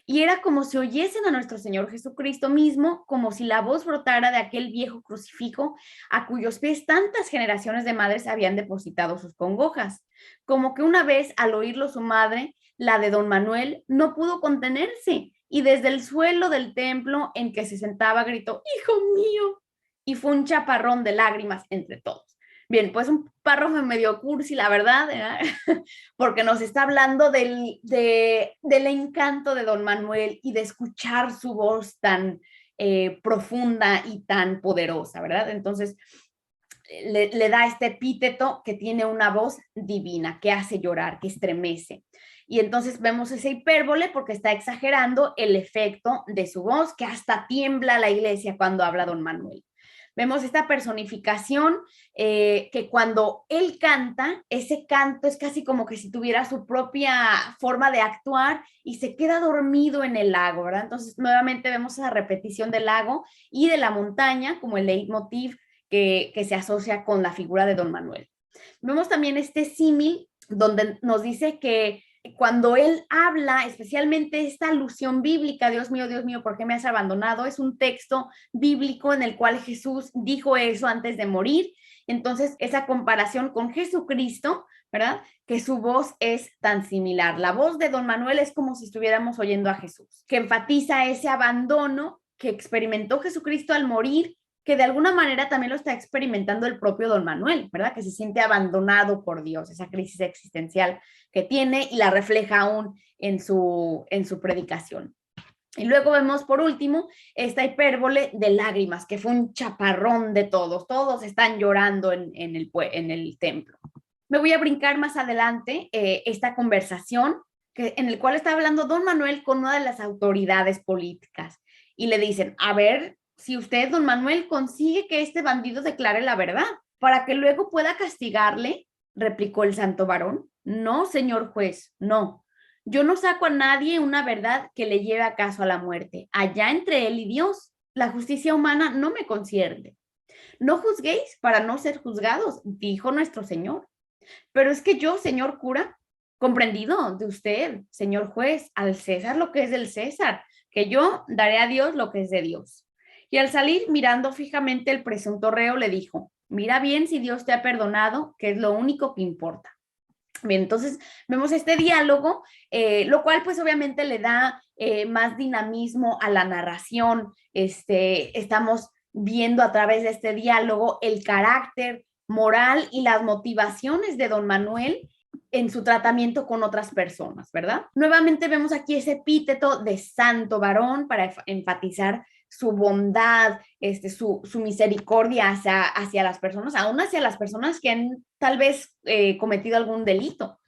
Y era como si oyesen a nuestro Señor Jesucristo mismo, como si la voz brotara de aquel viejo crucifijo a cuyos pies tantas generaciones de madres habían depositado sus congojas. Como que una vez, al oírlo su madre, la de don Manuel, no pudo contenerse y desde el suelo del templo en que se sentaba gritó, ¡Hijo mío! Y fue un chaparrón de lágrimas entre todos. Bien, pues un párrafo medio cursi, la verdad, porque nos está hablando del encanto de don Manuel y de escuchar su voz tan profunda y tan poderosa, ¿verdad? Entonces, le da este epíteto que tiene una voz divina, que hace llorar, que estremece. Y entonces vemos esa hipérbole porque está exagerando el efecto de su voz, que hasta tiembla la iglesia cuando habla don Manuel. Vemos esta personificación que cuando él canta, ese canto es casi como que si tuviera su propia forma de actuar y se queda dormido en el lago, ¿verdad? Entonces, nuevamente vemos esa repetición del lago y de la montaña como el leitmotiv que se asocia con la figura de don Manuel. Vemos también este símil donde nos dice que cuando él habla, especialmente esta alusión bíblica, Dios mío, ¿por qué me has abandonado? Es un texto bíblico en el cual Jesús dijo eso antes de morir. Entonces, esa comparación con Jesucristo, ¿verdad? Que su voz es tan similar. La voz de don Manuel es como si estuviéramos oyendo a Jesús, que enfatiza ese abandono que experimentó Jesucristo al morir, que de alguna manera también lo está experimentando el propio don Manuel, ¿verdad? Que se siente abandonado por Dios, esa crisis existencial que tiene y la refleja aún en su predicación. Y luego vemos por último esta hipérbole de lágrimas, que fue un chaparrón de todos, todos están llorando en el templo. Me voy a brincar más adelante esta conversación en el cual está hablando don Manuel con una de las autoridades políticas y le dicen, a ver, si usted, don Manuel, consigue que este bandido declare la verdad, para que luego pueda castigarle, replicó el santo varón. No, señor juez, no. Yo no saco a nadie una verdad que le lleve acaso a la muerte. Allá entre él y Dios, la justicia humana no me concierne. No juzguéis para no ser juzgados, dijo nuestro Señor. Pero es que yo, señor cura, comprendido de usted, señor juez, al César lo que es del César, que yo daré a Dios lo que es de Dios. Y al salir, mirando fijamente el presunto reo, le dijo, mira bien si Dios te ha perdonado, que es lo único que importa. Bien, entonces vemos este diálogo, lo cual pues obviamente le da más dinamismo a la narración. Estamos viendo a través de este diálogo el carácter moral y las motivaciones de don Manuel en su tratamiento con otras personas, ¿verdad? Nuevamente vemos aquí ese epíteto de santo varón para enfatizar su bondad, su misericordia hacia las personas, aún hacia las personas que han tal vez cometido algún delito.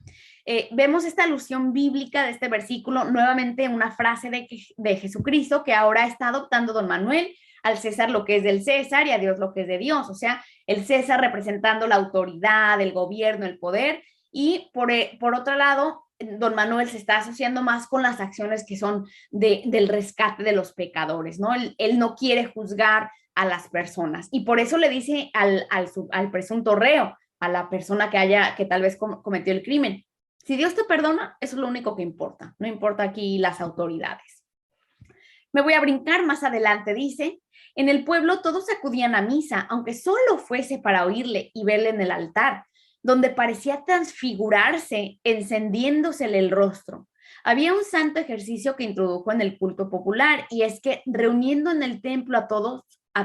Vemos esta alusión bíblica de este versículo, nuevamente una frase de Jesucristo que ahora está adoptando don Manuel, al César lo que es del César y a Dios lo que es de Dios, o sea, el César representando la autoridad, el gobierno, el poder, y por otro lado, don Manuel se está asociando más con las acciones que son del rescate de los pecadores, ¿no? Él no quiere juzgar a las personas y por eso le dice al presunto reo, a la persona que tal vez cometió el crimen, si Dios te perdona, eso es lo único que importa, no importa aquí las autoridades. Me voy a brincar más adelante, dice, en el pueblo todos acudían a misa, aunque solo fuese para oírle y verle en el altar, donde parecía transfigurarse, encendiéndosele el rostro. Había un santo ejercicio que introdujo en el culto popular, y es que reuniendo en el templo a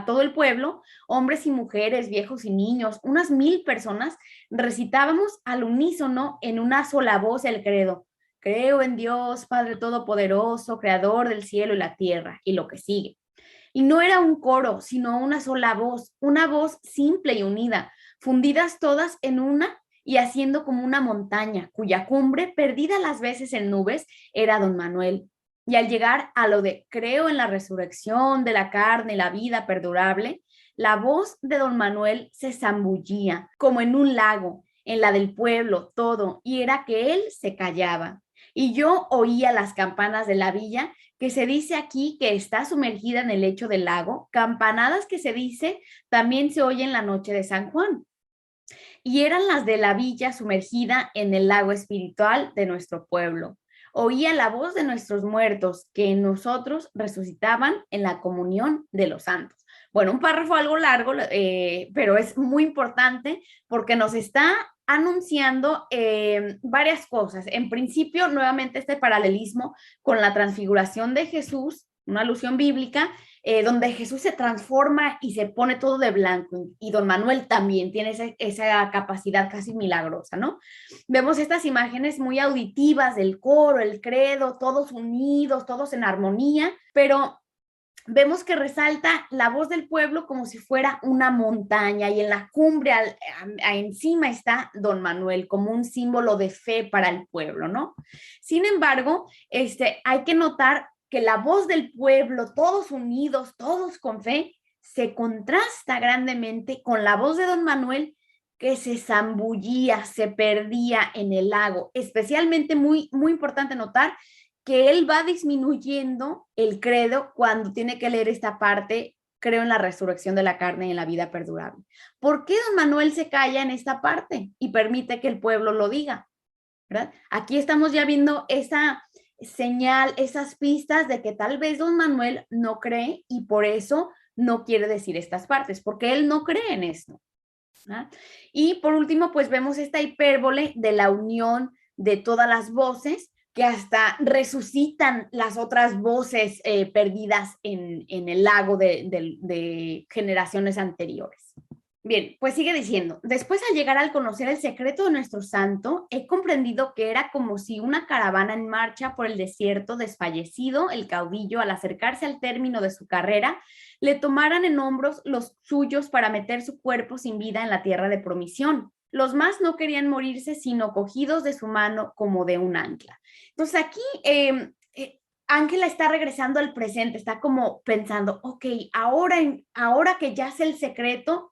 todo el pueblo, hombres y mujeres, viejos y niños, unas 1000 personas, recitábamos al unísono en una sola voz el credo. Creo en Dios, Padre Todopoderoso, Creador del cielo y la tierra, y lo que sigue. Y no era un coro, sino una sola voz, una voz simple y unida, fundidas todas en una y haciendo como una montaña, cuya cumbre, perdida las veces en nubes, era don Manuel. Y al llegar a lo de creo en la resurrección de la carne y la vida perdurable, la voz de don Manuel se zambullía como en un lago, en la del pueblo, todo, y era que él se callaba. Y yo oía las campanas de la villa, que se dice aquí que está sumergida en el lecho del lago, campanadas que se dice también se oye en la noche de San Juan. Y eran las de la villa sumergida en el lago espiritual de nuestro pueblo. Oía la voz de nuestros muertos que en nosotros resucitaban en la comunión de los santos. Bueno, un párrafo algo largo, pero es muy importante porque nos está anunciando varias cosas. En principio, nuevamente este paralelismo con la transfiguración de Jesús, una alusión bíblica, donde Jesús se transforma y se pone todo de blanco, y don Manuel también tiene esa capacidad casi milagrosa, ¿no? Vemos estas imágenes muy auditivas del coro, el credo, todos unidos, todos en armonía, pero vemos que resalta la voz del pueblo como si fuera una montaña, y en la cumbre encima está don Manuel como un símbolo de fe para el pueblo, ¿no? Sin embargo, hay que notar que la voz del pueblo, todos unidos, todos con fe, se contrasta grandemente con la voz de don Manuel, que se zambullía, se perdía en el lago. Especialmente muy, muy importante notar que él va disminuyendo el credo cuando tiene que leer esta parte, creo en la resurrección de la carne y en la vida perdurable. ¿Por qué don Manuel se calla en esta parte y permite que el pueblo lo diga? ¿Verdad? Aquí estamos ya viendo esa señal, esas pistas de que tal vez don Manuel no cree y por eso no quiere decir estas partes, porque él no cree en esto. ¿Verdad? Y por último, pues vemos esta hipérbole de la unión de todas las voces, que hasta resucitan las otras voces perdidas en el lago de generaciones anteriores. Bien, pues sigue diciendo, después al llegar al conocer el secreto de nuestro santo, he comprendido que era como si una caravana en marcha por el desierto, desfallecido, el caudillo, al acercarse al término de su carrera, le tomaran en hombros los suyos para meter su cuerpo sin vida en la tierra de promisión. Los más no querían morirse, sino cogidos de su mano como de un ancla. Entonces aquí Ángela está regresando al presente, está como pensando, ok, ahora que ya sé el secreto,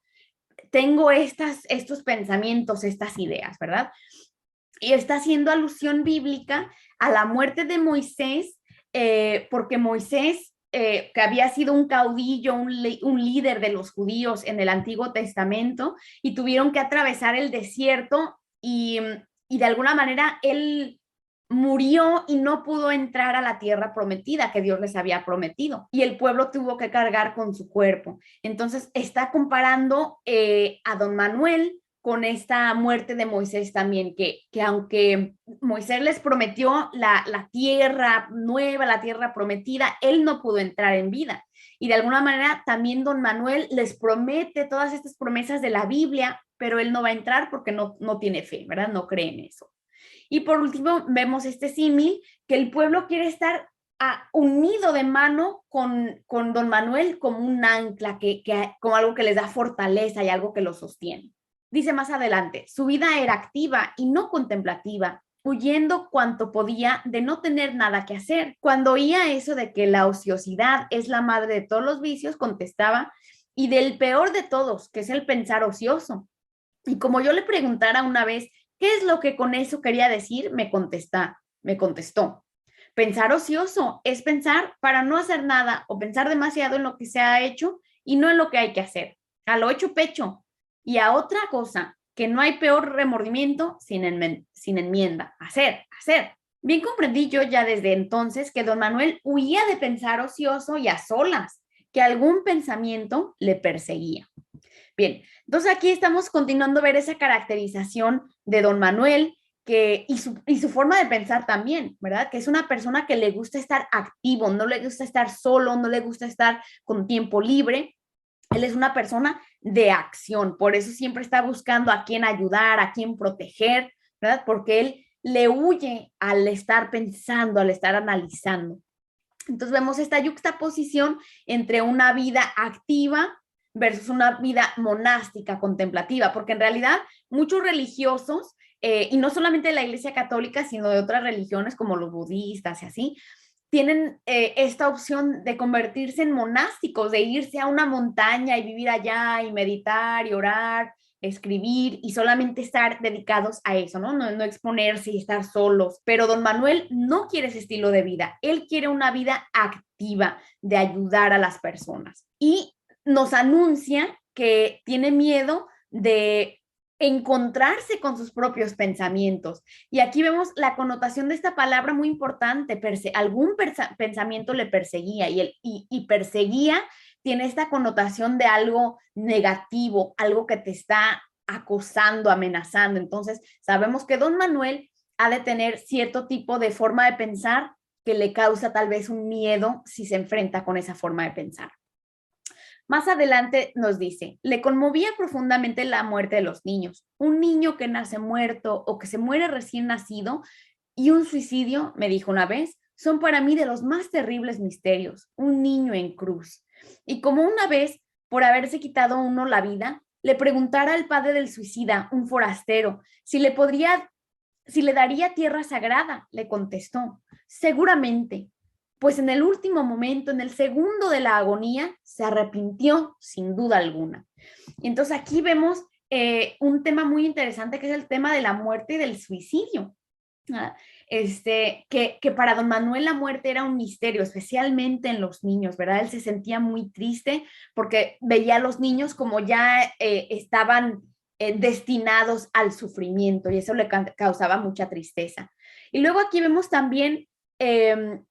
tengo estos pensamientos, estas ideas, ¿verdad? Y está haciendo alusión bíblica a la muerte de Moisés, porque Moisés, que había sido un caudillo, un líder de los judíos en el Antiguo Testamento, y tuvieron que atravesar el desierto y de alguna manera él murió y no pudo entrar a la tierra prometida que Dios les había prometido, y el pueblo tuvo que cargar con su cuerpo. Entonces está comparando a don Manuel con esta muerte de Moisés también, que aunque Moisés les prometió la tierra nueva, la tierra prometida, él no pudo entrar en vida. Y de alguna manera también don Manuel les promete todas estas promesas de la Biblia, pero él no va a entrar porque no tiene fe, ¿verdad? No cree en eso. Y por último, vemos este símil, que el pueblo quiere estar unido de mano con don Manuel como un ancla, como algo que les da fortaleza y algo que lo sostiene. Dice más adelante, su vida era activa y no contemplativa, huyendo cuanto podía de no tener nada que hacer. Cuando oía eso de que la ociosidad es la madre de todos los vicios, contestaba, y del peor de todos, que es el pensar ocioso. Y como yo le preguntara una vez, ¿qué es lo que con eso quería decir? Me contestó. Pensar ocioso es pensar para no hacer nada o pensar demasiado en lo que se ha hecho y no en lo que hay que hacer. A lo hecho pecho. Y a otra cosa, que no hay peor remordimiento sin enmienda. Hacer. Bien comprendí yo ya desde entonces que don Manuel huía de pensar ocioso y a solas, que algún pensamiento le perseguía. Bien, entonces aquí estamos continuando a ver esa caracterización de don Manuel y su forma de pensar también, ¿verdad? Que es una persona que le gusta estar activo, no le gusta estar solo, no le gusta estar con tiempo libre. Él es una persona de acción, por eso siempre está buscando a quién ayudar, a quién proteger, ¿verdad? Porque él le huye al estar pensando, al estar analizando. Entonces vemos esta yuxtaposición entre una vida activa versus una vida monástica, contemplativa, porque en realidad muchos religiosos, y no solamente de la Iglesia Católica, sino de otras religiones como los budistas y así, tienen esta opción de convertirse en monásticos, de irse a una montaña y vivir allá y meditar y orar, escribir y solamente estar dedicados a eso, ¿no? No exponerse y estar solos. Pero don Manuel no quiere ese estilo de vida. Él quiere una vida activa de ayudar a las personas. Y nos anuncia que tiene miedo de encontrarse con sus propios pensamientos. Y aquí vemos la connotación de esta palabra muy importante. Algún pensamiento le perseguía y perseguía tiene esta connotación de algo negativo, algo que te está acosando, amenazando. Entonces, sabemos que don Manuel ha de tener cierto tipo de forma de pensar que le causa tal vez un miedo si se enfrenta con esa forma de pensar. Más adelante nos dice, le conmovía profundamente la muerte de los niños. Un niño que nace muerto o que se muere recién nacido y un suicidio, me dijo una vez, son para mí de los más terribles misterios. Un niño en cruz. Y como una vez, por haberse quitado uno la vida, le preguntara al padre del suicida, un forastero, si le daría tierra sagrada, le contestó, seguramente, pues en el último momento, en el segundo de la agonía, se arrepintió sin duda alguna. Y entonces aquí vemos un tema muy interesante que es el tema de la muerte y del suicidio. Que para don Manuel la muerte era un misterio, especialmente en los niños, ¿verdad? Él se sentía muy triste porque veía a los niños como ya estaban destinados al sufrimiento y eso le causaba mucha tristeza. Y luego aquí vemos también eh,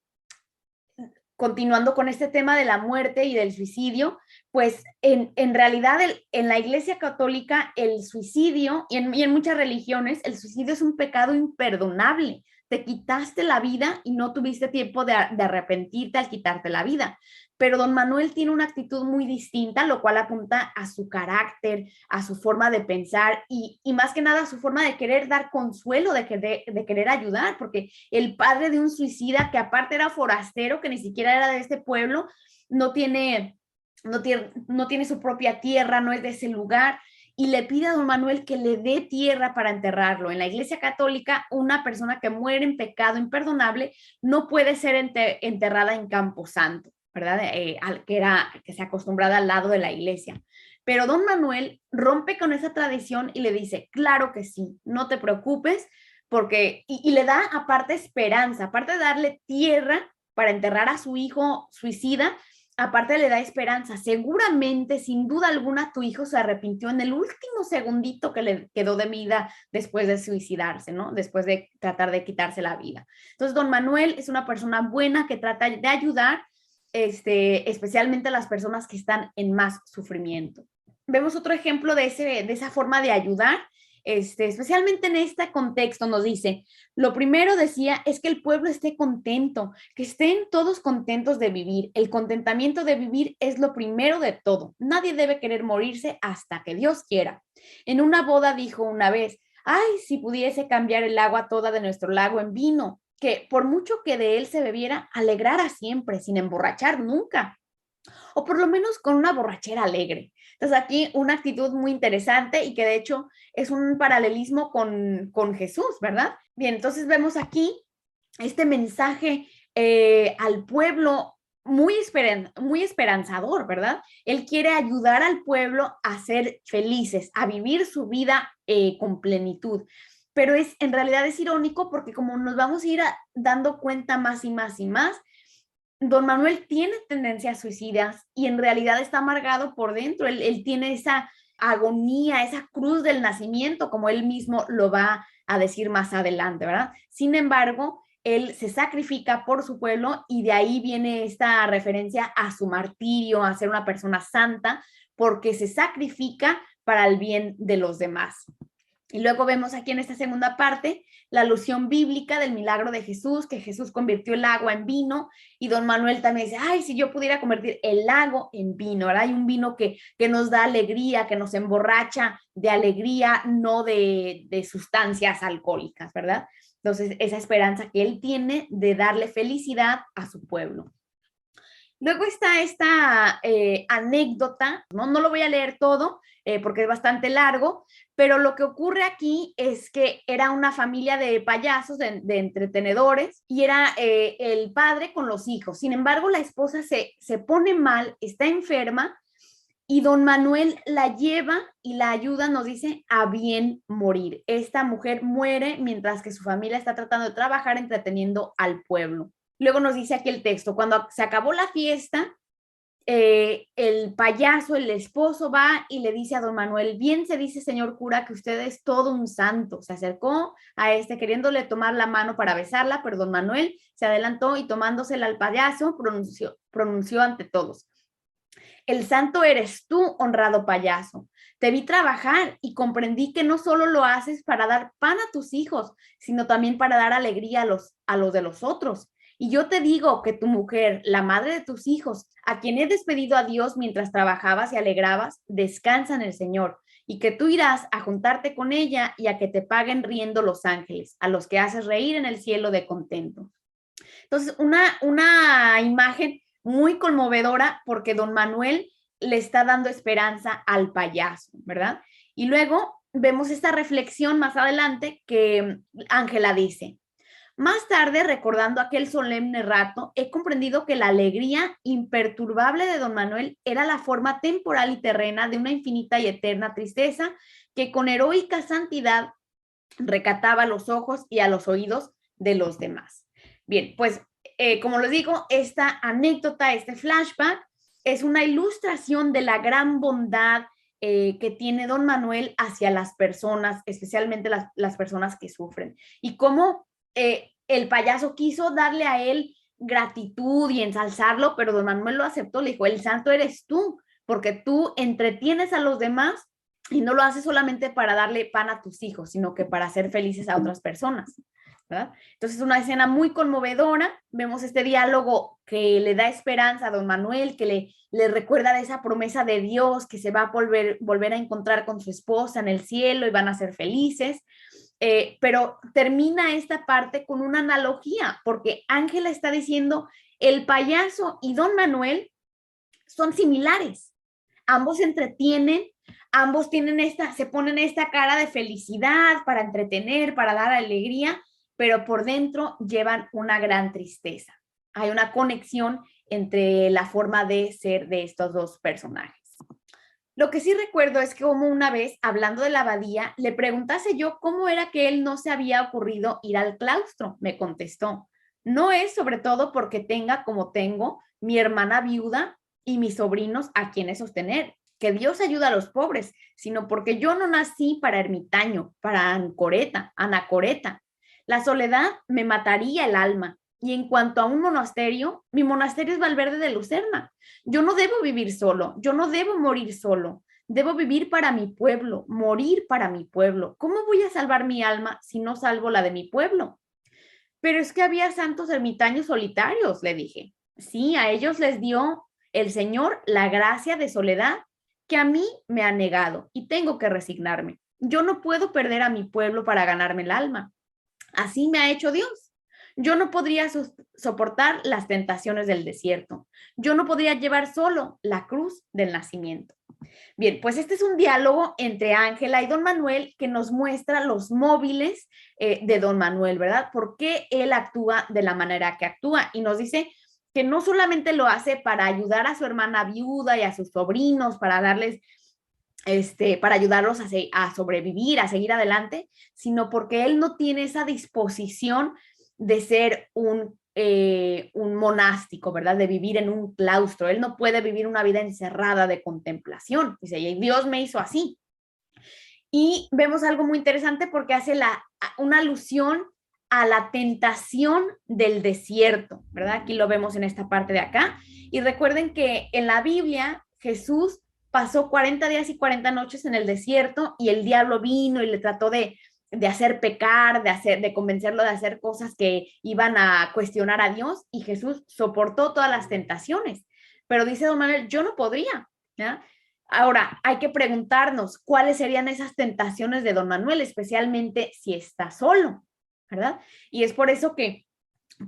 continuando con este tema de la muerte y del suicidio, pues en realidad en la Iglesia Católica el suicidio y en muchas religiones el suicidio es un pecado imperdonable. Te quitaste la vida y no tuviste tiempo de arrepentirte al quitarte la vida. Pero don Manuel tiene una actitud muy distinta, lo cual apunta a su carácter, a su forma de pensar y más que nada a su forma de querer dar consuelo, de querer ayudar, porque el padre de un suicida que aparte era forastero, que ni siquiera era de este pueblo, no tiene, no tiene su propia tierra, no es de ese lugar, y le pide a don Manuel que le dé tierra para enterrarlo. En la Iglesia Católica, una persona que muere en pecado imperdonable no puede ser enterrada en Camposanto, ¿verdad? Que se acostumbrada al lado de la iglesia. Pero don Manuel rompe con esa tradición y le dice, claro que sí, no te preocupes, porque, y le da aparte esperanza, aparte de darle tierra para enterrar a su hijo suicida, aparte le da esperanza. Seguramente, sin duda alguna, tu hijo se arrepintió en el último segundito que le quedó de vida después de suicidarse, ¿no? Después de tratar de quitarse la vida. Entonces, don Manuel es una persona buena que trata de ayudar, especialmente a las personas que están en más sufrimiento. Vemos otro ejemplo de esa forma de ayudar. Especialmente en este contexto nos dice, lo primero decía es que el pueblo esté contento, que estén todos contentos de vivir. El contentamiento de vivir es lo primero de todo. Nadie debe querer morirse hasta que Dios quiera. En una boda dijo una vez, ay, si pudiese cambiar el agua toda de nuestro lago en vino, que por mucho que de él se bebiera, alegrara siempre, sin emborrachar nunca, o por lo menos con una borrachera alegre. Entonces aquí una actitud muy interesante y que de hecho es un paralelismo con Jesús, ¿verdad? Bien, entonces vemos aquí este mensaje al pueblo muy esperanzador, ¿verdad? Él quiere ayudar al pueblo a ser felices, a vivir su vida con plenitud. Pero en realidad es irónico porque como nos vamos a ir dando cuenta más y más y más, don Manuel tiene tendencias suicidas y en realidad está amargado por dentro. Él tiene esa agonía, esa cruz del nacimiento, como él mismo lo va a decir más adelante, ¿verdad? Sin embargo, él se sacrifica por su pueblo y de ahí viene esta referencia a su martirio, a ser una persona santa, porque se sacrifica para el bien de los demás. Y luego vemos aquí en esta segunda parte la alusión bíblica del milagro de Jesús, que Jesús convirtió el agua en vino, y don Manuel también dice, ay, si yo pudiera convertir el lago en vino, ¿verdad? Hay un vino que nos da alegría, que nos emborracha de alegría, no de sustancias alcohólicas, ¿verdad? Entonces, esa esperanza que él tiene de darle felicidad a su pueblo. Luego está esta anécdota, ¿no? Lo voy a leer todo porque es bastante largo, pero lo que ocurre aquí es que era una familia de payasos, de entretenedores, y era el padre con los hijos. Sin embargo, la esposa se pone mal, está enferma, y don Manuel la lleva y la ayuda, nos dice, a bien morir. Esta mujer muere mientras que su familia está tratando de trabajar entreteniendo al pueblo. Luego nos dice aquí el texto, cuando se acabó la fiesta, el payaso, el esposo, va y le dice a don Manuel, bien se dice, señor cura, que usted es todo un santo. Se acercó a queriéndole tomar la mano para besarla, pero don Manuel se adelantó y tomándosela al payaso, pronunció ante todos: el santo eres tú, honrado payaso. Te vi trabajar y comprendí que no solo lo haces para dar pan a tus hijos, sino también para dar alegría a los de los otros. Y yo te digo que tu mujer, la madre de tus hijos, a quien he despedido a Dios mientras trabajabas y alegrabas, descansa en el Señor, y que tú irás a juntarte con ella y a que te paguen riendo los ángeles, a los que haces reír en el cielo de contento. Entonces, una imagen muy conmovedora porque don Manuel le está dando esperanza al payaso, ¿verdad? Y luego vemos esta reflexión más adelante que Ángela dice: más tarde, recordando aquel solemne rato, he comprendido que la alegría imperturbable de don Manuel era la forma temporal y terrena de una infinita y eterna tristeza que con heroica santidad recataba los ojos y a los oídos de los demás. Bien, pues como les digo, esta anécdota, este flashback, es una ilustración de la gran bondad que tiene don Manuel hacia las personas, especialmente las personas que sufren. Y cómo el payaso quiso darle a él gratitud y ensalzarlo, pero don Manuel lo aceptó, le dijo, el santo eres tú, porque tú entretienes a los demás y no lo haces solamente para darle pan a tus hijos, sino que para hacer felices a otras personas, ¿verdad? Entonces, una escena muy conmovedora. Vemos este diálogo que le da esperanza a don Manuel, que le recuerda de esa promesa de Dios, que se va a volver a encontrar con su esposa en el cielo y van a ser felices. Pero termina esta parte con una analogía, porque Ángela está diciendo, el payaso y don Manuel son similares. Ambos entretienen, ambos se ponen esta cara de felicidad para entretener, para dar alegría, pero por dentro llevan una gran tristeza. Hay una conexión entre la forma de ser de estos dos personajes. Lo que sí recuerdo es que como una vez, hablando de la abadía, le preguntase yo cómo era que él no se había ocurrido ir al claustro. Me contestó, no es sobre todo porque tenga como tengo mi hermana viuda y mis sobrinos a quienes sostener, que Dios ayuda a los pobres, sino porque yo no nací para ermitaño, para anacoreta. La soledad me mataría el alma. Y en cuanto a un monasterio, mi monasterio es Valverde de Lucerna. Yo no debo vivir solo, yo no debo morir solo. Debo vivir para mi pueblo, morir para mi pueblo. ¿Cómo voy a salvar mi alma si no salvo la de mi pueblo? Pero es que había santos ermitaños solitarios, le dije. Sí, a ellos les dio el Señor la gracia de soledad que a mí me ha negado y tengo que resignarme. Yo no puedo perder a mi pueblo para ganarme el alma. Así me ha hecho Dios. Yo no podría soportar las tentaciones del desierto. Yo no podría llevar solo la cruz del nacimiento. Bien, pues este es un diálogo entre Ángela y don Manuel que nos muestra los móviles de don Manuel, ¿verdad? ¿Por qué él actúa de la manera que actúa? Y nos dice que no solamente lo hace para ayudar a su hermana viuda y a sus sobrinos, para darles para ayudarlos a sobrevivir, a seguir adelante, sino porque él no tiene esa disposición de ser un monástico, ¿verdad? De vivir en un claustro. Él no puede vivir una vida encerrada de contemplación. Dice, y Dios me hizo así. Y vemos algo muy interesante porque hace una alusión a la tentación del desierto, ¿verdad? Aquí lo vemos en esta parte de acá. Y recuerden que en la Biblia Jesús pasó 40 días y 40 noches en el desierto y el diablo vino y le trató de hacer pecar, de convencerlo de hacer cosas que iban a cuestionar a Dios, y Jesús soportó todas las tentaciones. Pero dice don Manuel, yo no podría, ¿ya? Ahora, hay que preguntarnos cuáles serían esas tentaciones de don Manuel, especialmente si está solo, ¿verdad? Y es por eso que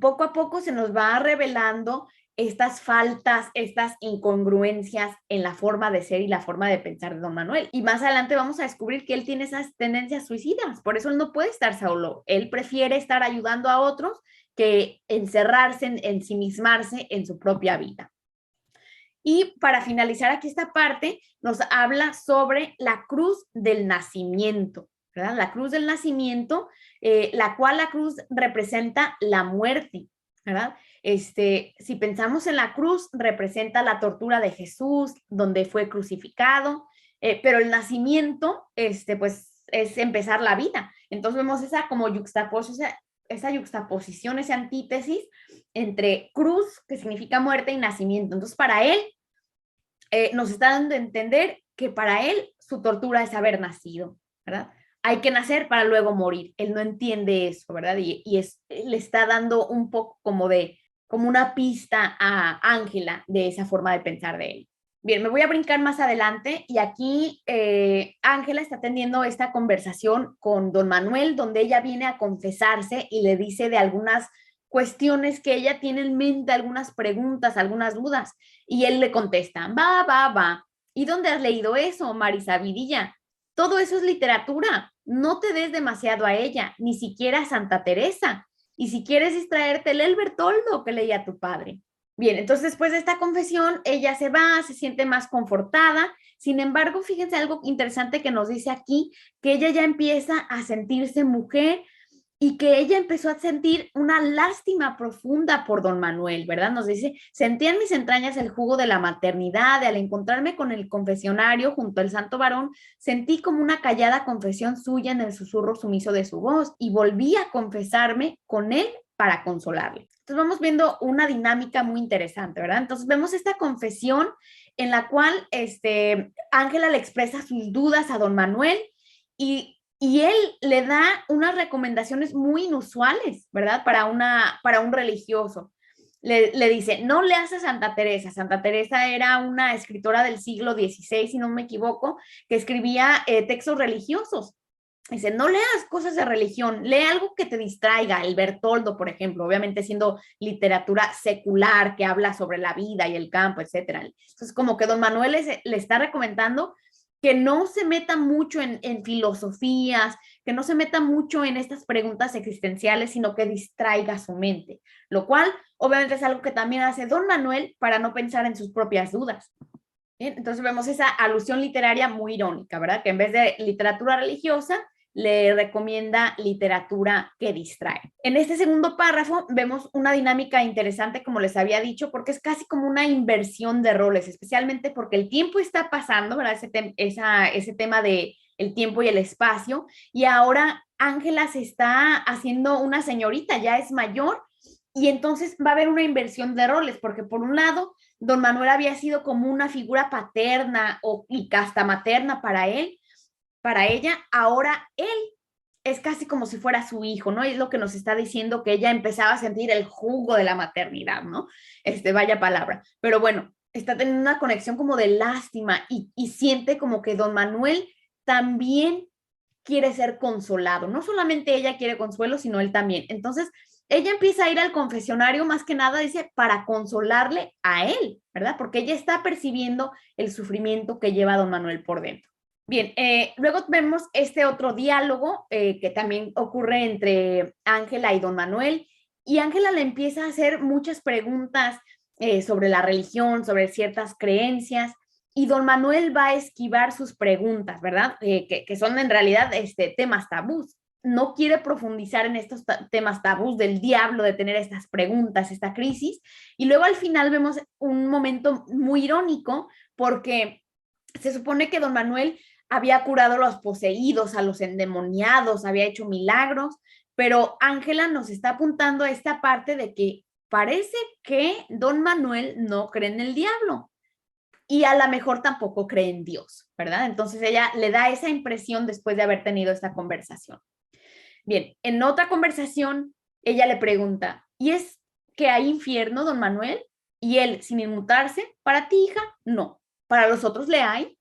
poco a poco se nos va revelando estas faltas, estas incongruencias en la forma de ser y la forma de pensar de don Manuel. Y más adelante vamos a descubrir que él tiene esas tendencias suicidas, por eso él no puede estar solo, él prefiere estar ayudando a otros que encerrarse, ensimismarse en su propia vida. Y para finalizar aquí esta parte, nos habla sobre la cruz del nacimiento, ¿verdad? La cruz del nacimiento, la cual la cruz representa la muerte, ¿verdad? Si pensamos en la cruz, representa la tortura de Jesús, donde fue crucificado, pero el nacimiento, pues, es empezar la vida. Entonces vemos esa como esa yuxtaposición, esa antítesis entre cruz, que significa muerte, y nacimiento. Entonces, para él, nos está dando a entender que para él su tortura es haber nacido, ¿verdad? Hay que nacer para luego morir. Él no entiende eso, ¿verdad? Le está dando un poco como una pista a Ángela de esa forma de pensar de él. Bien, me voy a brincar más adelante y aquí Ángela está teniendo esta conversación con don Manuel, donde ella viene a confesarse y le dice de algunas cuestiones que ella tiene en mente, algunas preguntas, algunas dudas, y él le contesta, va. ¿Y dónde has leído eso, Marisa Vidilla? Todo eso es literatura, no te des demasiado a ella, ni siquiera a Santa Teresa. Y si quieres distraerte, lee el Bertoldo que leía tu padre. Bien, entonces después de esta confesión, ella se va, se siente más confortada. Sin embargo, fíjense algo interesante que nos dice aquí, que ella ya empieza a sentirse mujer y que ella empezó a sentir una lástima profunda por don Manuel, ¿verdad? Nos dice, sentí en mis entrañas el jugo de la maternidad, y al encontrarme con el confesionario junto al santo varón, sentí como una callada confesión suya en el susurro sumiso de su voz, y volví a confesarme con él para consolarle. Entonces vamos viendo una dinámica muy interesante, ¿verdad? Entonces vemos esta confesión en la cual Ángela le expresa sus dudas a don Manuel y él le da unas recomendaciones muy inusuales, ¿verdad? Para un religioso. Le dice, no leas a Santa Teresa. Santa Teresa era una escritora del siglo XVI, si no me equivoco, que escribía textos religiosos. Dice, no leas cosas de religión, lee algo que te distraiga, el Bertoldo, por ejemplo, obviamente siendo literatura secular que habla sobre la vida y el campo, etcétera. Entonces, como que don Manuel le está recomendando que no se meta mucho en filosofías, que no se meta mucho en estas preguntas existenciales, sino que distraiga su mente, lo cual obviamente es algo que también hace don Manuel para no pensar en sus propias dudas. Bien, entonces vemos esa alusión literaria muy irónica, ¿verdad? Que en vez de literatura religiosa, le recomienda literatura que distrae. En este segundo párrafo vemos una dinámica interesante, como les había dicho, porque es casi como una inversión de roles, especialmente porque el tiempo está pasando, ¿verdad? Ese tema de el tiempo y el espacio, y ahora Ángela se está haciendo una señorita, ya es mayor, y entonces va a haber una inversión de roles, porque por un lado, don Manuel había sido como una figura paterna y hasta materna para él, para ella, ahora él es casi como si fuera su hijo, ¿no? Es lo que nos está diciendo, que ella empezaba a sentir el jugo de la maternidad, ¿no? Vaya palabra. Pero bueno, está teniendo una conexión como de lástima y siente como que don Manuel también quiere ser consolado. No solamente ella quiere consuelo, sino él también. Entonces, ella empieza a ir al confesionario más que nada, dice, para consolarle a él, ¿verdad? Porque ella está percibiendo el sufrimiento que lleva don Manuel por dentro. Bien, luego vemos este otro diálogo que también ocurre entre Ángela y don Manuel, y Ángela le empieza a hacer muchas preguntas sobre la religión, sobre ciertas creencias, y don Manuel va a esquivar sus preguntas, ¿verdad? Que son en realidad temas tabús. No quiere profundizar en estos temas tabús del diablo, de tener estas preguntas, esta crisis, y luego al final vemos un momento muy irónico porque se supone que don Manuel había curado a los poseídos, a los endemoniados, había hecho milagros, pero Ángela nos está apuntando a esta parte de que parece que don Manuel no cree en el diablo y a lo mejor tampoco cree en Dios, ¿verdad? Entonces ella le da esa impresión después de haber tenido esta conversación. Bien, en otra conversación, ella le pregunta, ¿y es que hay infierno, don Manuel? Y él, sin inmutarse, para ti, hija, no. Para los otros le hay.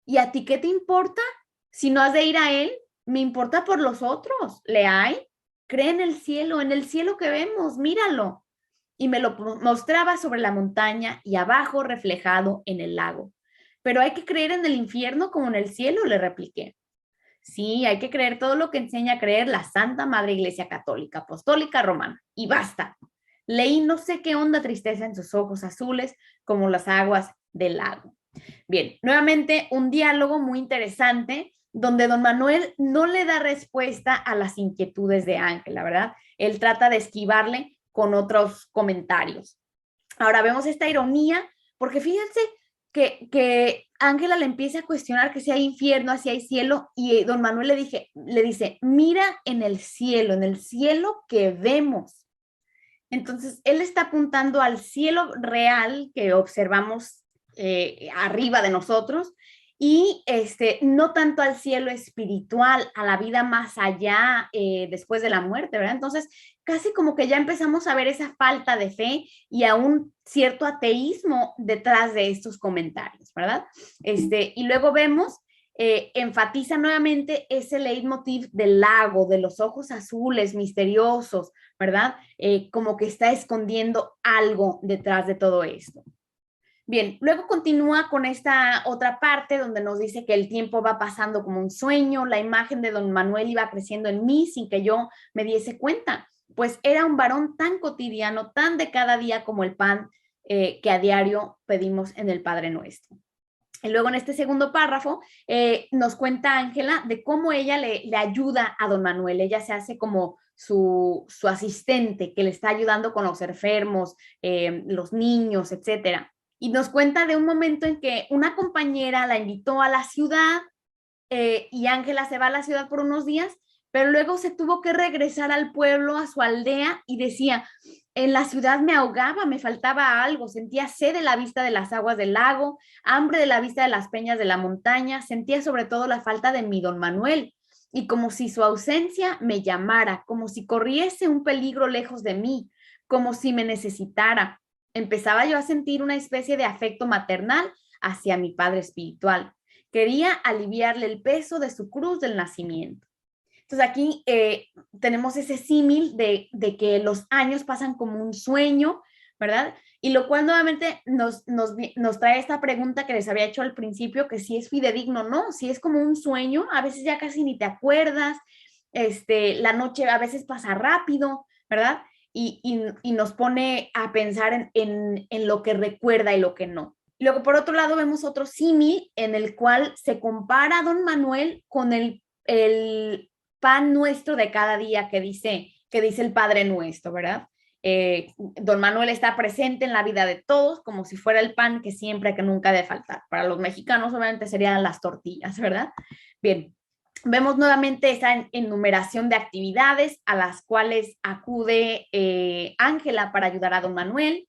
¿Y a ti qué te importa? Si no has de ir a él, me importa por los otros. ¿Le hay? Cree en el cielo que vemos, míralo. y me lo mostraba sobre la montaña y abajo reflejado en el lago. Pero hay que creer en el infierno como en el cielo, le repliqué. Sí, hay que creer todo lo que enseña a creer la Santa Madre Iglesia Católica, Apostólica Romana. Y basta. Leí no sé qué honda tristeza en sus ojos azules como las aguas del lago. Bien, nuevamente un diálogo muy interesante donde don Manuel no le da respuesta a las inquietudes de Ángela, ¿verdad? Él trata de esquivarle con otros comentarios. Ahora vemos esta ironía, porque fíjense que Ángela le empieza a cuestionar que si hay infierno, si hay cielo, y don Manuel le dice, mira en el cielo que vemos. Entonces, él está apuntando al cielo real que observamos arriba de nosotros y no tanto al cielo espiritual, a la vida más allá después de la muerte, ¿verdad? Entonces, casi como que ya empezamos a ver esa falta de fe y a un cierto ateísmo detrás de estos comentarios, ¿verdad? Y luego vemos enfatiza nuevamente ese leitmotiv del lago, de los ojos azules, misteriosos, ¿verdad? Como que está escondiendo algo detrás de todo esto. Bien, luego continúa con esta otra parte donde nos dice que el tiempo va pasando como un sueño, la imagen de don Manuel iba creciendo en mí sin que yo me diese cuenta, pues era un varón tan cotidiano, tan de cada día como el pan que a diario pedimos en el Padre Nuestro. Y luego en este segundo párrafo nos cuenta Ángela de cómo ella le ayuda a don Manuel. Ella se hace como su asistente que le está ayudando con los enfermos, los niños, etcétera. Y nos cuenta de un momento en que una compañera la invitó a la ciudad y Ángela se va a la ciudad por unos días, pero luego se tuvo que regresar al pueblo, a su aldea, y decía, en la ciudad me ahogaba, me faltaba algo, sentía sed de la vista de las aguas del lago, hambre de la vista de las peñas de la montaña, sentía sobre todo la falta de mi don Manuel, y como si su ausencia me llamara, como si corriese un peligro lejos de mí, como si me necesitara. Empezaba yo a sentir una especie de afecto maternal hacia mi padre espiritual. Quería aliviarle el peso de su cruz del nacimiento. Entonces aquí tenemos ese símil de que los años pasan como un sueño, ¿verdad? Y lo cual nuevamente nos trae esta pregunta que les había hecho al principio, que si es fidedigno o no, si es como un sueño, a veces ya casi ni te acuerdas, la noche a veces pasa rápido, ¿verdad? Y nos pone a pensar en lo que recuerda y lo que no. Luego, por otro lado, vemos otro símil en el cual se compara a don Manuel con el pan nuestro de cada día que dice el Padre Nuestro, ¿verdad? Don Manuel está presente en la vida de todos como si fuera el pan que siempre, que nunca debe faltar. Para los mexicanos, obviamente, serían las tortillas, ¿verdad? Bien, vemos nuevamente esa enumeración de actividades a las cuales acude Ángela para ayudar a don Manuel.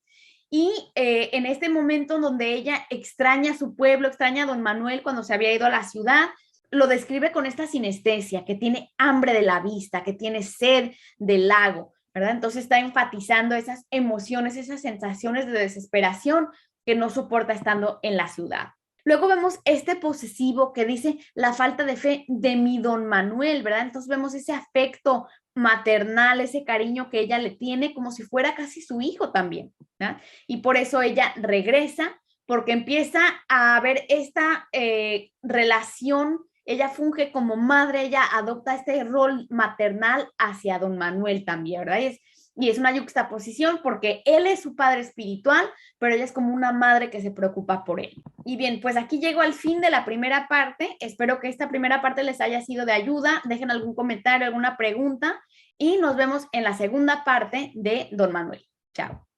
Y en este momento donde ella extraña a su pueblo, extraña a don Manuel cuando se había ido a la ciudad, lo describe con esta sinestesia, que tiene hambre de la vista, que tiene sed del lago, ¿verdad? Entonces está enfatizando esas emociones, esas sensaciones de desesperación que no soporta estando en la ciudad. Luego vemos este posesivo que dice la falta de fe de mi don Manuel, ¿verdad? Entonces vemos ese afecto maternal, ese cariño que ella le tiene como si fuera casi su hijo también, ¿verdad? Y por eso ella regresa, porque empieza a ver esta relación, ella funge como madre, ella adopta este rol maternal hacia don Manuel también, ¿verdad? Y es una yuxtaposición porque él es su padre espiritual, pero ella es como una madre que se preocupa por él. Y bien, pues aquí llego al fin de la primera parte. Espero que esta primera parte les haya sido de ayuda. Dejen algún comentario, alguna pregunta y nos vemos en la segunda parte de Don Manuel. Chao.